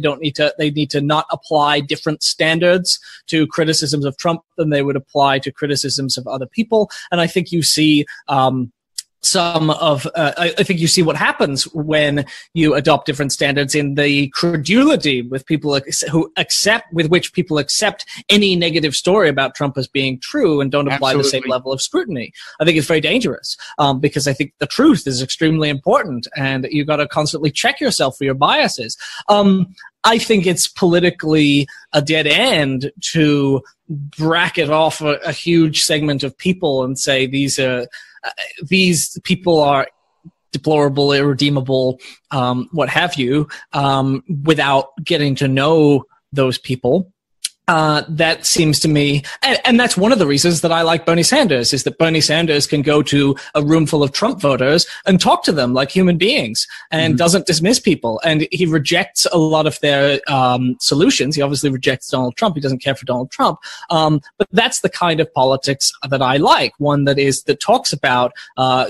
S2: need to not apply different standards to criticisms of Trump than they would apply to criticisms of other people. And I think you see I think you see what happens when you adopt different standards in the credulity with people with which people accept any negative story about Trump as being true and don't apply the same level of scrutiny. I think it's very dangerous because I think the truth is extremely important, and you got to constantly check yourself for your biases. I think it's politically a dead end to bracket off a huge segment of people and say these people are deplorable, irredeemable, what have you, without getting to know those people. That seems to me, and that's one of the reasons that I like Bernie Sanders, is that Bernie Sanders can go to a room full of Trump voters and talk to them like human beings and doesn't dismiss people. And he rejects a lot of their solutions. He obviously rejects Donald Trump. He doesn't care for Donald Trump. But that's the kind of politics that I like, one that talks about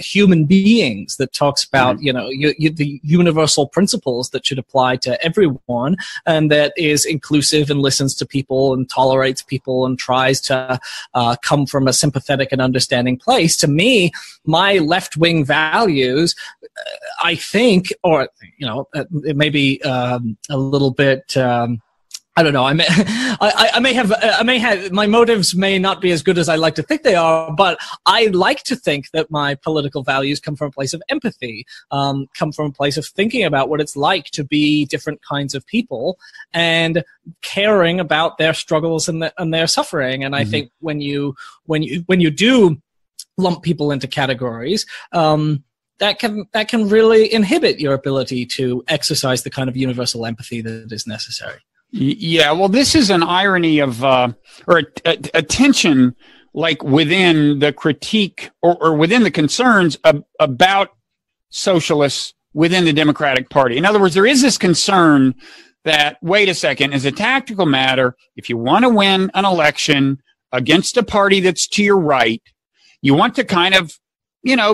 S2: human beings, that talks about, the universal principles that should apply to everyone, and that is inclusive and listens to people and tolerates people and tries to come from a sympathetic and understanding place. To me, my left-wing values, I think, or it may be a little bit. I don't know. I may have my motives may not be as good as I like to think they are, but I like to think that my political values come from a place of empathy, come from a place of thinking about what it's like to be different kinds of people and caring about their struggles and their suffering. And I think when you do lump people into categories, that can really inhibit your ability to exercise the kind of universal empathy that is necessary.
S1: Yeah, well, this is an irony of, or a tension, like within the critique or within the concerns about socialists within the Democratic Party. In other words, there is this concern that, wait a second, as a tactical matter, if you want to win an election against a party that's to your right, you want to kind of,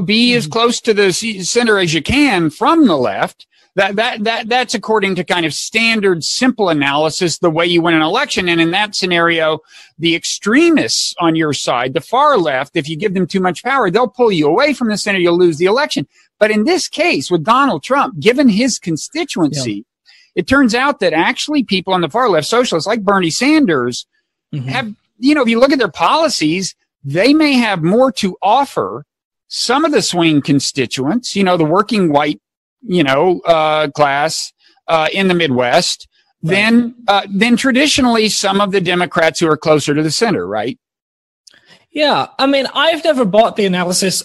S1: be as close to the center as you can from the left. That's according to kind of standard, simple analysis, the way you win an election. And in that scenario, the extremists on your side, the far left, if you give them too much power, they'll pull you away from the center. You'll lose the election. But in this case, with Donald Trump, given his constituency, it turns out that actually people on the far left, socialists like Bernie Sanders, have, if you look at their policies, they may have more to offer some of the swing constituents, the working white, class in the Midwest than traditionally some of the Democrats who are closer to the center, right?
S2: Yeah. I mean, I've never bought the analysis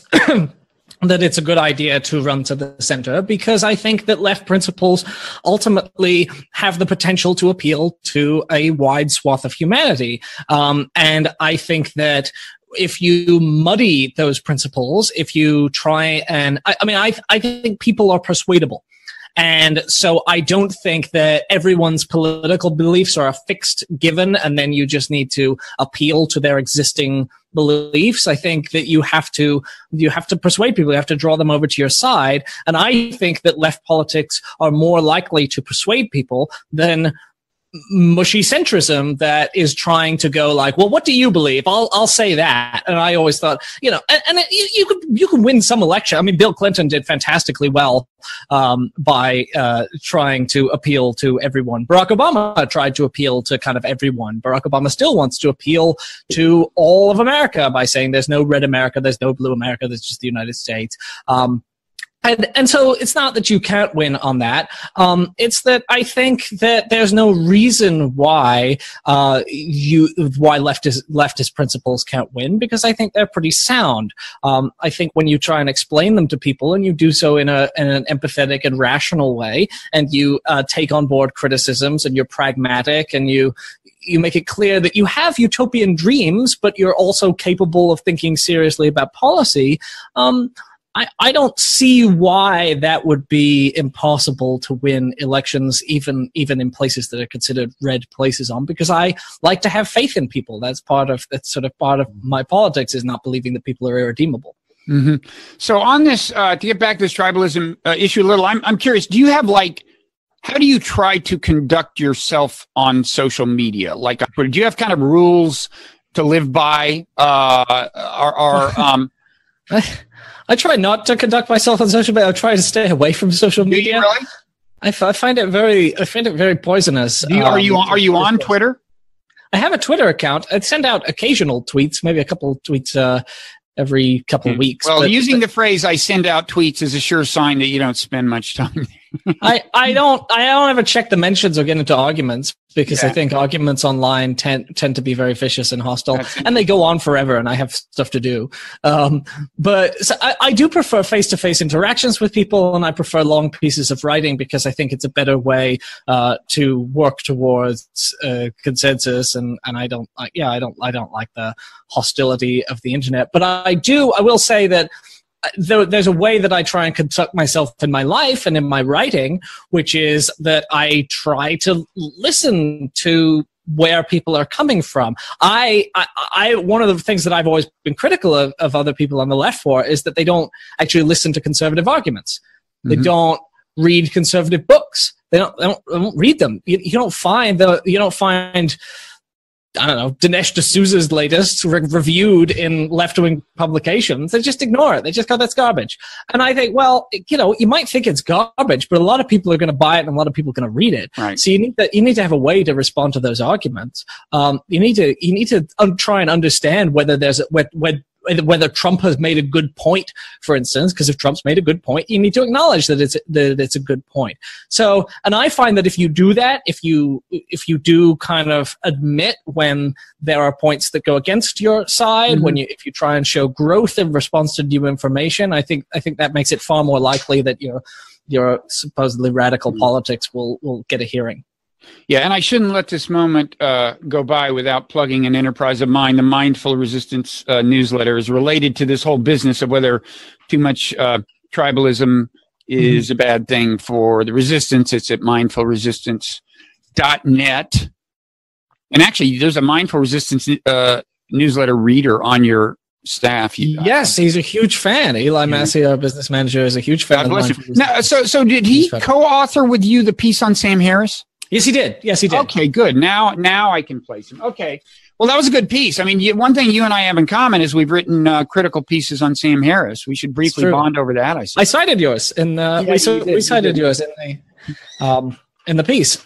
S2: that it's a good idea to run to the center, because I think that left principles ultimately have the potential to appeal to a wide swath of humanity. And I think that if you muddy those principles, if you try and, I think people are persuadable. And so I don't think that everyone's political beliefs are a fixed given, and then you just need to appeal to their existing beliefs. I think that you have to persuade people. You have to draw them over to your side. And I think that left politics are more likely to persuade people than mushy centrism that is trying to go like, well, what do you believe? I'll say that. And I always thought, you could win some election. I mean, Bill Clinton did fantastically well by trying to appeal to everyone. Barack Obama tried to appeal to kind of everyone. Barack Obama still wants to appeal to all of America by saying there's no red America, there's no blue America, there's just the United States. And so it's not that you can't win on that. It's that I think that there's no reason why leftist principles can't win, because I think they're pretty sound. I think when you try and explain them to people, and you do so in an empathetic and rational way, and you take on board criticisms, and you're pragmatic, and you make it clear that you have utopian dreams, but you're also capable of thinking seriously about policy, I don't see why that would be impossible to win elections, even in places that are considered red places because I like to have faith in people. That's sort of part of my politics, is not believing that people are irredeemable.
S1: Mm-hmm. So on this, to get back to this tribalism issue a little, I'm curious, do you have how do you try to conduct yourself on social media? Do you have kind of rules to live by?
S2: I try not to conduct myself on social media. I try to stay away from social media.
S1: Do you really?
S2: I find it very poisonous.
S1: Are you on Twitter?
S2: I have a Twitter account. I send out occasional tweets, maybe a couple of tweets every couple of weeks.
S1: Well, using the phrase "I send out tweets" is a sure sign that you don't spend much time.
S2: I don't ever check the mentions or get into arguments, because I think arguments online tend to be very vicious and hostile, and they go on forever, and I have stuff to do. But so I do prefer face-to-face interactions with people, and I prefer long pieces of writing, because I think it's a better way to work towards consensus. And I don't like the hostility of the internet. But I will say that there's a way that I try and conduct myself in my life and in my writing, which is that I try to listen to where people are coming from. One of the things that I've always been critical of other people on the left for is that they don't actually listen to conservative arguments. Mm-hmm. They don't read conservative books. They don't read them. You don't find I don't know, Dinesh D'Souza's latest reviewed in left-wing publications. They just ignore it. They just go, that's garbage. And I think, well, you might think it's garbage, but a lot of people are going to buy it and a lot of people are going to read it.
S1: Right.
S2: So you need to have a way to respond to those arguments. You need to try and understand whether there's whether Trump has made a good point, for instance, because if Trump's made a good point, you need to acknowledge that it's a good point. So, and I find that if you do that, if you do kind of admit when there are points that go against your side, mm-hmm. If you try and show growth in response to new information, I think that makes it far more likely that your supposedly radical mm-hmm. politics will get a hearing.
S1: Yeah, and I shouldn't let this moment go by without plugging an enterprise of mine. The Mindful Resistance newsletter is related to this whole business of whether too much tribalism is mm-hmm. a bad thing for the resistance. It's at mindfulresistance.net. And actually, there's a Mindful Resistance newsletter reader on your staff.
S2: Yes, he's a huge fan. Eli Massey, our business manager, is a huge fan.
S1: God bless him. Now, so did he co-author with you the piece on Sam Harris?
S2: Yes, he did.
S1: Okay, good. Now I can place him. Okay. Well, that was a good piece. I mean, one thing you and I have in common is we've written critical pieces on Sam Harris. We should briefly bond over that. I
S2: cited yours, and we cited yours in the piece.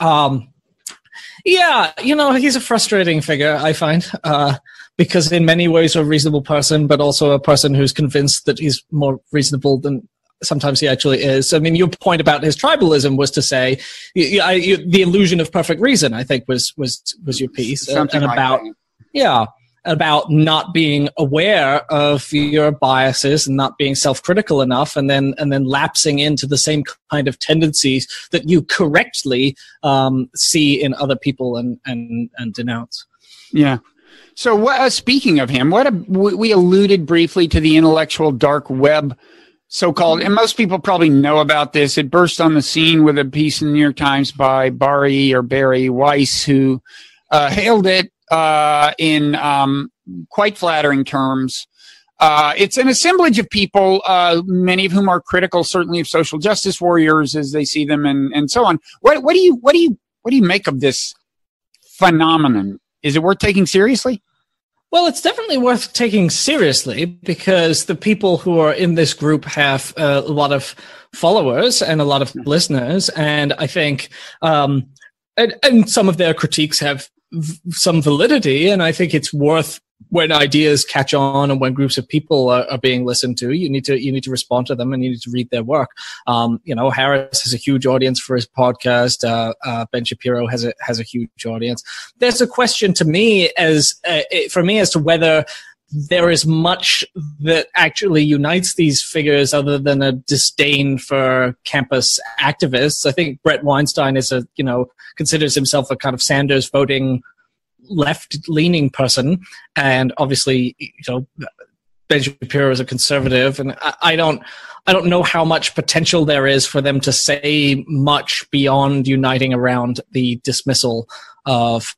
S2: Yeah, he's a frustrating figure, I find, because in many ways a reasonable person, but also a person who's convinced that he's more reasonable than sometimes he actually is. I mean, your point about his tribalism was to say the illusion of perfect reason, I think, was your piece.
S1: Something and about
S2: about not being aware of your biases and not being self-critical enough, and then lapsing into the same kind of tendencies that you correctly see in other people and denounce.
S1: Yeah. So speaking of him, we alluded briefly to the intellectual dark web, so-called, and most people probably know about this. It burst on the scene with a piece in the New York Times by Barry Weiss, who hailed it in quite flattering terms. It's an assemblage of people, many of whom are critical, certainly, of social justice warriors as they see them, and so on. What do you make of this phenomenon? Is it worth taking seriously?
S2: Well, it's definitely worth taking seriously because the people who are in this group have a lot of followers and a lot of listeners. And I think, and some of their critiques have some validity. And I think it's worth, when ideas catch on and when groups of people are being listened to, you need to respond to them and you need to read their work. Harris has a huge audience for his podcast. Ben Shapiro has a huge audience. There's a question to me as to whether there is much that actually unites these figures other than a disdain for campus activists. I think Brett Weinstein considers himself a kind of Sanders voting left-leaning person, and obviously, Ben Shapiro is a conservative, and I don't know how much potential there is for them to say much beyond uniting around the dismissal of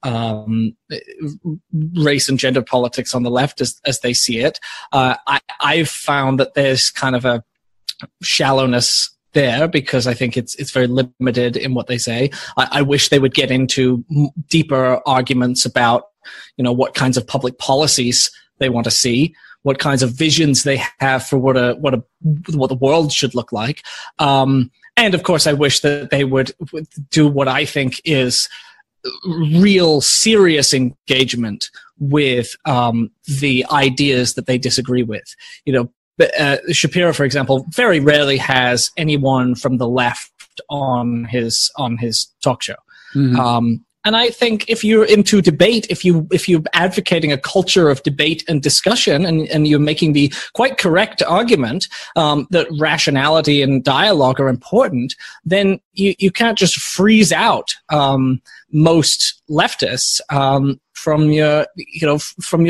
S2: race and gender politics on the left as they see it. I've found that there's kind of a shallowness there because I think it's very limited in what they say. I wish they would get into deeper arguments about, what kinds of public policies they want to see, what kinds of visions they have for what the world should look like. And of course, I wish that they would do what I think is real serious engagement with the ideas that they disagree with. Shapiro, for example, very rarely has anyone from the left on his talk show. Mm-hmm. And I think if you're into debate, if you're advocating a culture of debate and discussion, and you're making the quite correct argument that rationality and dialogue are important, then you can't just freeze out most leftists from your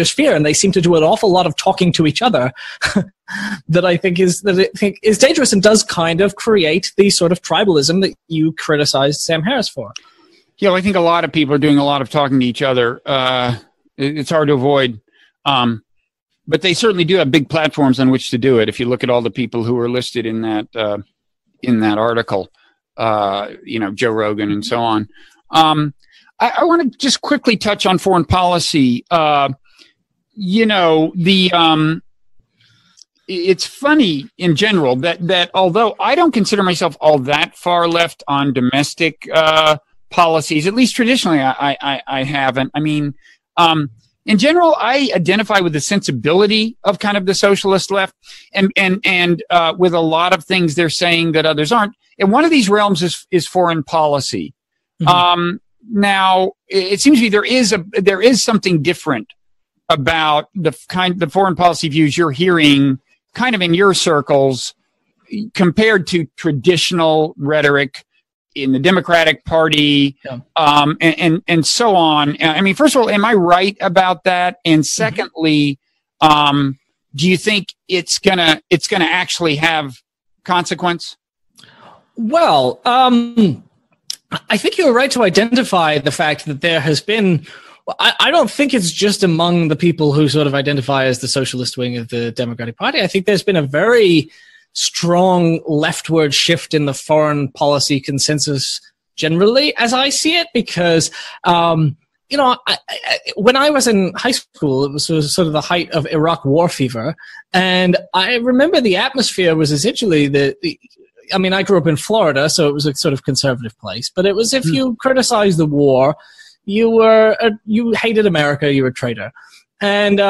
S2: sphere, and they seem to do an awful lot of talking to each other that I think is dangerous and does kind of create the sort of tribalism that you criticized Sam Harris for.
S1: Yeah, I think a lot of people are doing a lot of talking to each other. It's hard to avoid, but they certainly do have big platforms on which to do it. If you look at all the people who are listed in that article, Joe Rogan and so on. I want to just quickly touch on foreign policy. It's funny in general that although I don't consider myself all that far left on domestic policies, at least traditionally, I haven't. I mean, in general, I identify with the sensibility of kind of the socialist left, and with a lot of things they're saying that others aren't. And one of these realms is foreign policy. Mm-hmm. Now, it seems to me there is something different about the foreign policy views you're hearing kind of in your circles compared to traditional rhetoric in the Democratic Party, and so on. I mean, first of all, am I right about that? And secondly, do you think it's gonna actually have consequence?
S2: Well, I think you're right to identify the fact that there has been. I don't think it's just among the people who sort of identify as the socialist wing of the Democratic Party. I think there's been a very strong leftward shift in the foreign policy consensus generally, as I see it, because, when I was in high school, it was sort of the height of Iraq war fever. And I remember the atmosphere was essentially I grew up in Florida, so it was a sort of conservative place, but it was if you criticized the war, you hated America, you were a traitor. And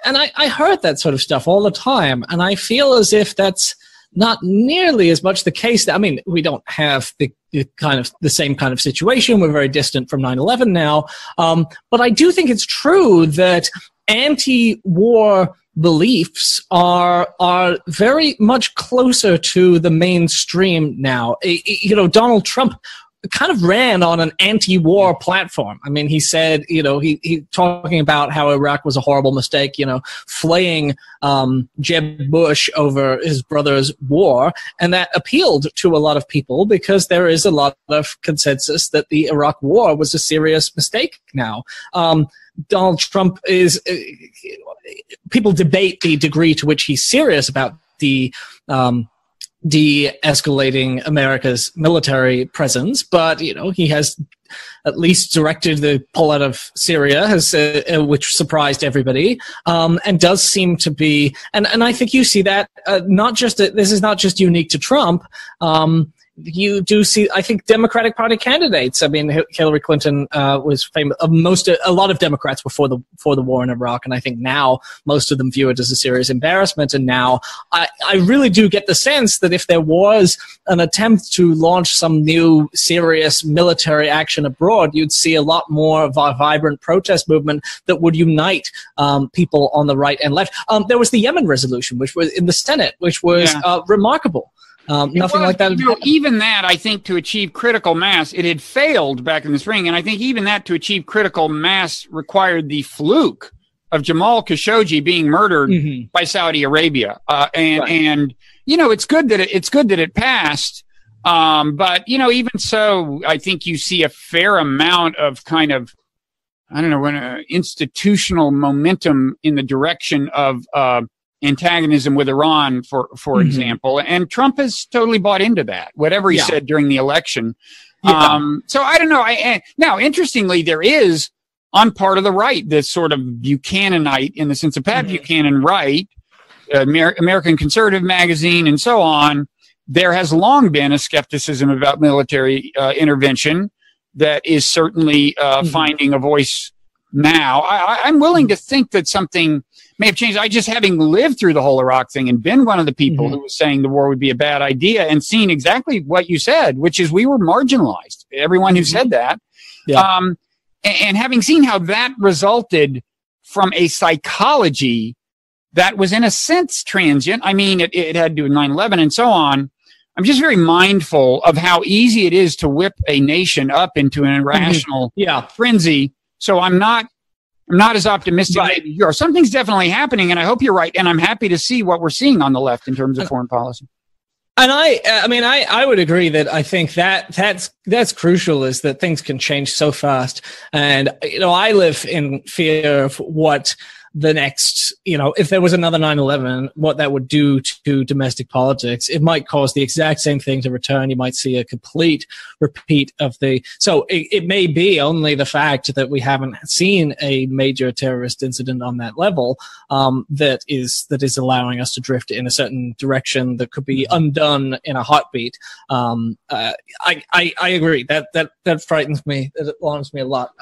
S2: I heard that sort of stuff all the time, and I feel as if that's not nearly as much the case. I mean, we don't have the same kind of situation. We're very distant from 9/11 now, but I do think it's true that anti-war beliefs are very much closer to the mainstream now. Donald Trump kind of ran on an anti-war platform. I mean, he said, he talking about how Iraq was a horrible mistake, flaying Jeb Bush over his brother's war. And that appealed to a lot of people because there is a lot of consensus that the Iraq war was a serious mistake now. Donald Trump people debate the degree to which he's serious about the de-escalating America's military presence, but he has at least directed the pullout of Syria, which surprised everybody, and does seem to be, and I think you see that this is not just unique to Trump. You do see, I think, Democratic Party candidates. I mean, Hillary Clinton was famous. A lot of Democrats were for the war in Iraq, and I think now most of them view it as a serious embarrassment. And now I really do get the sense that if there was an attempt to launch some new serious military action abroad, you'd see a lot more of a vibrant protest movement that would unite people on the right and left. There was the Yemen resolution, which was in the Senate, which was remarkable. Nothing like that.
S1: Even that, I think, to achieve critical mass, it had failed back in the spring. And I think even that, to achieve critical mass, required the fluke of Jamal Khashoggi being murdered by Saudi Arabia. And it's good that it passed. But even so, I think you see a fair amount of kind of, institutional momentum in the direction of antagonism with Iran, for example, and Trump has totally bought into that, whatever he said during the election. So I don't know. Now, interestingly, there is on part of the right this sort of Buchananite, in the sense of Pat Buchanan, Wright, American Conservative Magazine, and so on. There has long been a skepticism about military intervention that is certainly finding a voice now. I'm willing to think that something may have changed. I just, having lived through the whole Iraq thing and been one of the people who was saying the war would be a bad idea, and seen exactly what you said, which is we were marginalized. Everyone who said that. Yeah. And having seen how that resulted from a psychology that was in a sense transient. I mean, it had to do with 9/11 and so on. I'm just very mindful of how easy it is to whip a nation up into an irrational frenzy. So I'm not as optimistic as you are. Something's definitely happening, and I hope you're right. And I'm happy to see what we're seeing on the left in terms of foreign policy.
S2: And I would agree that I think that's crucial, is that things can change so fast. And, I live in fear of what the next, if there was another 9/11, what that would do to domestic politics. It might cause the exact same thing to return. You might see a complete repeat of so it may be only the fact that we haven't seen a major terrorist incident on that level, that is allowing us to drift in a certain direction that could be undone in a heartbeat. I agree that frightens me. That alarms me a lot.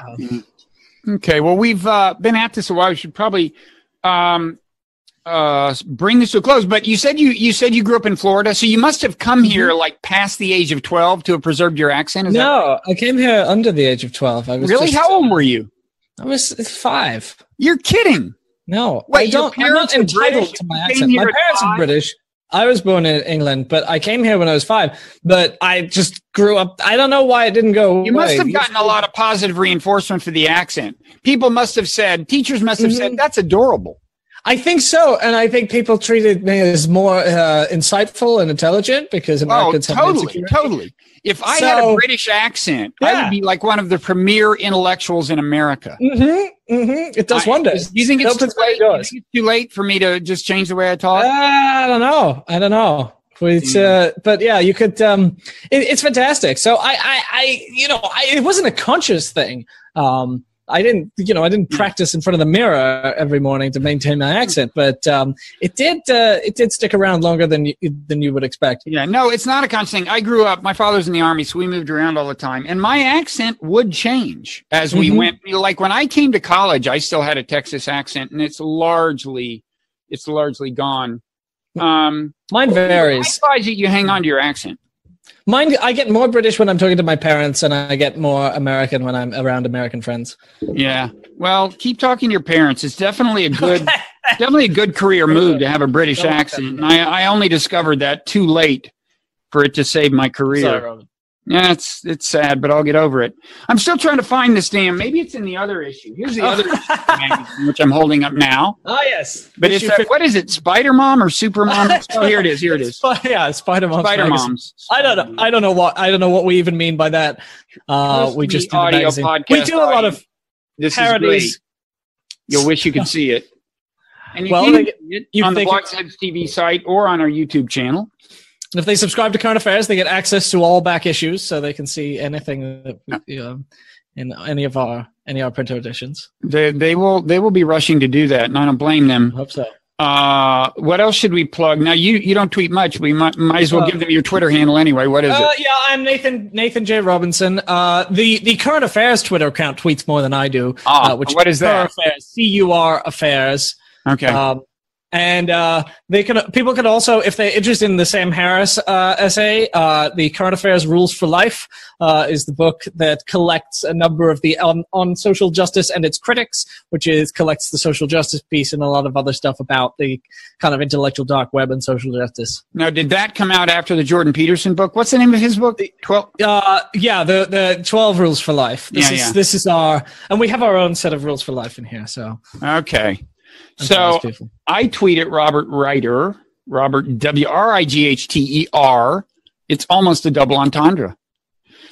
S1: Okay. Well, we've been at this a while. We should probably bring this to a close. But you said you grew up in Florida, so you must have come here like past the age of 12 to have preserved your accent. Is that right?
S2: I came here under the age of 12. I was
S1: really? How old were you?
S2: I was 5.
S1: You're kidding.
S2: No,
S1: wait,
S2: I'm not entitled to my accent. My parents are British. I was born in England, but I came here when I was 5. But I just grew up. I don't know why it didn't go away.
S1: You must have gotten a lot of positive reinforcement for the accent. People must have said, teachers must have said, that's adorable.
S2: I think so, and I think people treated me as more insightful and intelligent because Americans have insecurity. Totally.
S1: If I had a British accent, I would be like one of the premier intellectuals in America.
S2: It does wonders.
S1: Do you think it's too late for me to just change the way I talk?
S2: I don't know. But yeah, you could. It's fantastic. So it wasn't a conscious thing. I didn't practice in front of the mirror every morning to maintain my accent, but it did stick around longer than you would expect.
S1: Yeah, no, it's not a constant thing. I grew up, my father's in the Army, so we moved around all the time, and my accent would change as we went. Like when I came to college, I still had a Texas accent, and it's largely gone.
S2: Mine varies.
S1: Why is it you hang on to your accent?
S2: Mine, I get more British when I'm talking to my parents, and I get more American when I'm around American friends.
S1: Yeah, well, keep talking to your parents. It's definitely a good career move to have a British accent. And I only discovered that too late for it to save my career.
S2: Sorry, Robin.
S1: Yeah, it's sad, but I'll get over it. I'm still trying to find this damn. Maybe it's in the other issue. Here's the other issue, which I'm holding up now.
S2: Oh yes,
S1: but it's what is it? Spider Mom or Super Mom? Oh, here it is. Here it is.
S2: Yeah, Spider Mom.
S1: Spider Moms.
S2: I don't know what we even mean by that. We just do
S1: audio podcast.
S2: We do a lot of parodies.
S1: Is great. You'll wish you could see it. And you can get it on the Blockheads TV site or on our YouTube channel.
S2: And if they subscribe to Current Affairs, they get access to all back issues, so they can see anything that in any of our printer editions.
S1: They will be rushing to do that, and I don't blame them.
S2: I hope so.
S1: What else should we plug? Now you don't tweet much. We might as well give them your Twitter handle anyway. What is it?
S2: Yeah, I'm Nathan J. Robinson. The Current Affairs Twitter account tweets more than I do.
S1: What is that?
S2: Affairs, CUR Affairs.
S1: Okay.
S2: And people can also, if they're interested in the Sam Harris essay, the Current Affairs Rules for Life is the book that collects a number of the on social justice and its critics, collects the social justice piece and a lot of other stuff about the kind of intellectual dark web and social justice.
S1: Now, did that come out after the Jordan Peterson book? What's the name of his book? The 12.
S2: The 12 Rules for Life. This is our, and we have our own set of rules for life in here. So
S1: okay. So I tweet at Robert Writer, Robert WRIGHTER. It's almost a double entendre.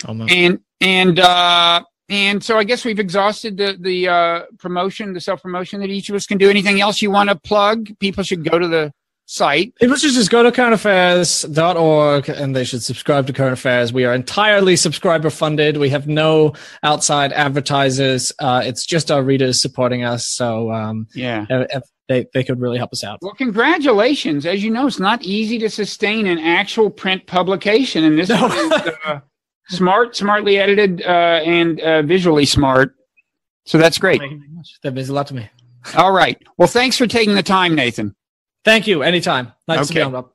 S2: Almost.
S1: And so I guess we've exhausted the promotion, the self-promotion that each of us can do. Anything else you want to plug? People should go to the site.
S2: People should just go to currentaffairs.org and they should subscribe to Current Affairs. We are entirely subscriber funded. We have no outside advertisers. It's just our readers supporting us. So they could really help us out.
S1: Well, congratulations. As you know, it's not easy to sustain an actual print publication. And this one is smartly edited, and visually smart. So that's great.
S2: That means a lot to me.
S1: All right. Well, thanks for taking the time, Nathan.
S2: Thank you. Anytime. Nice to be on, Rob.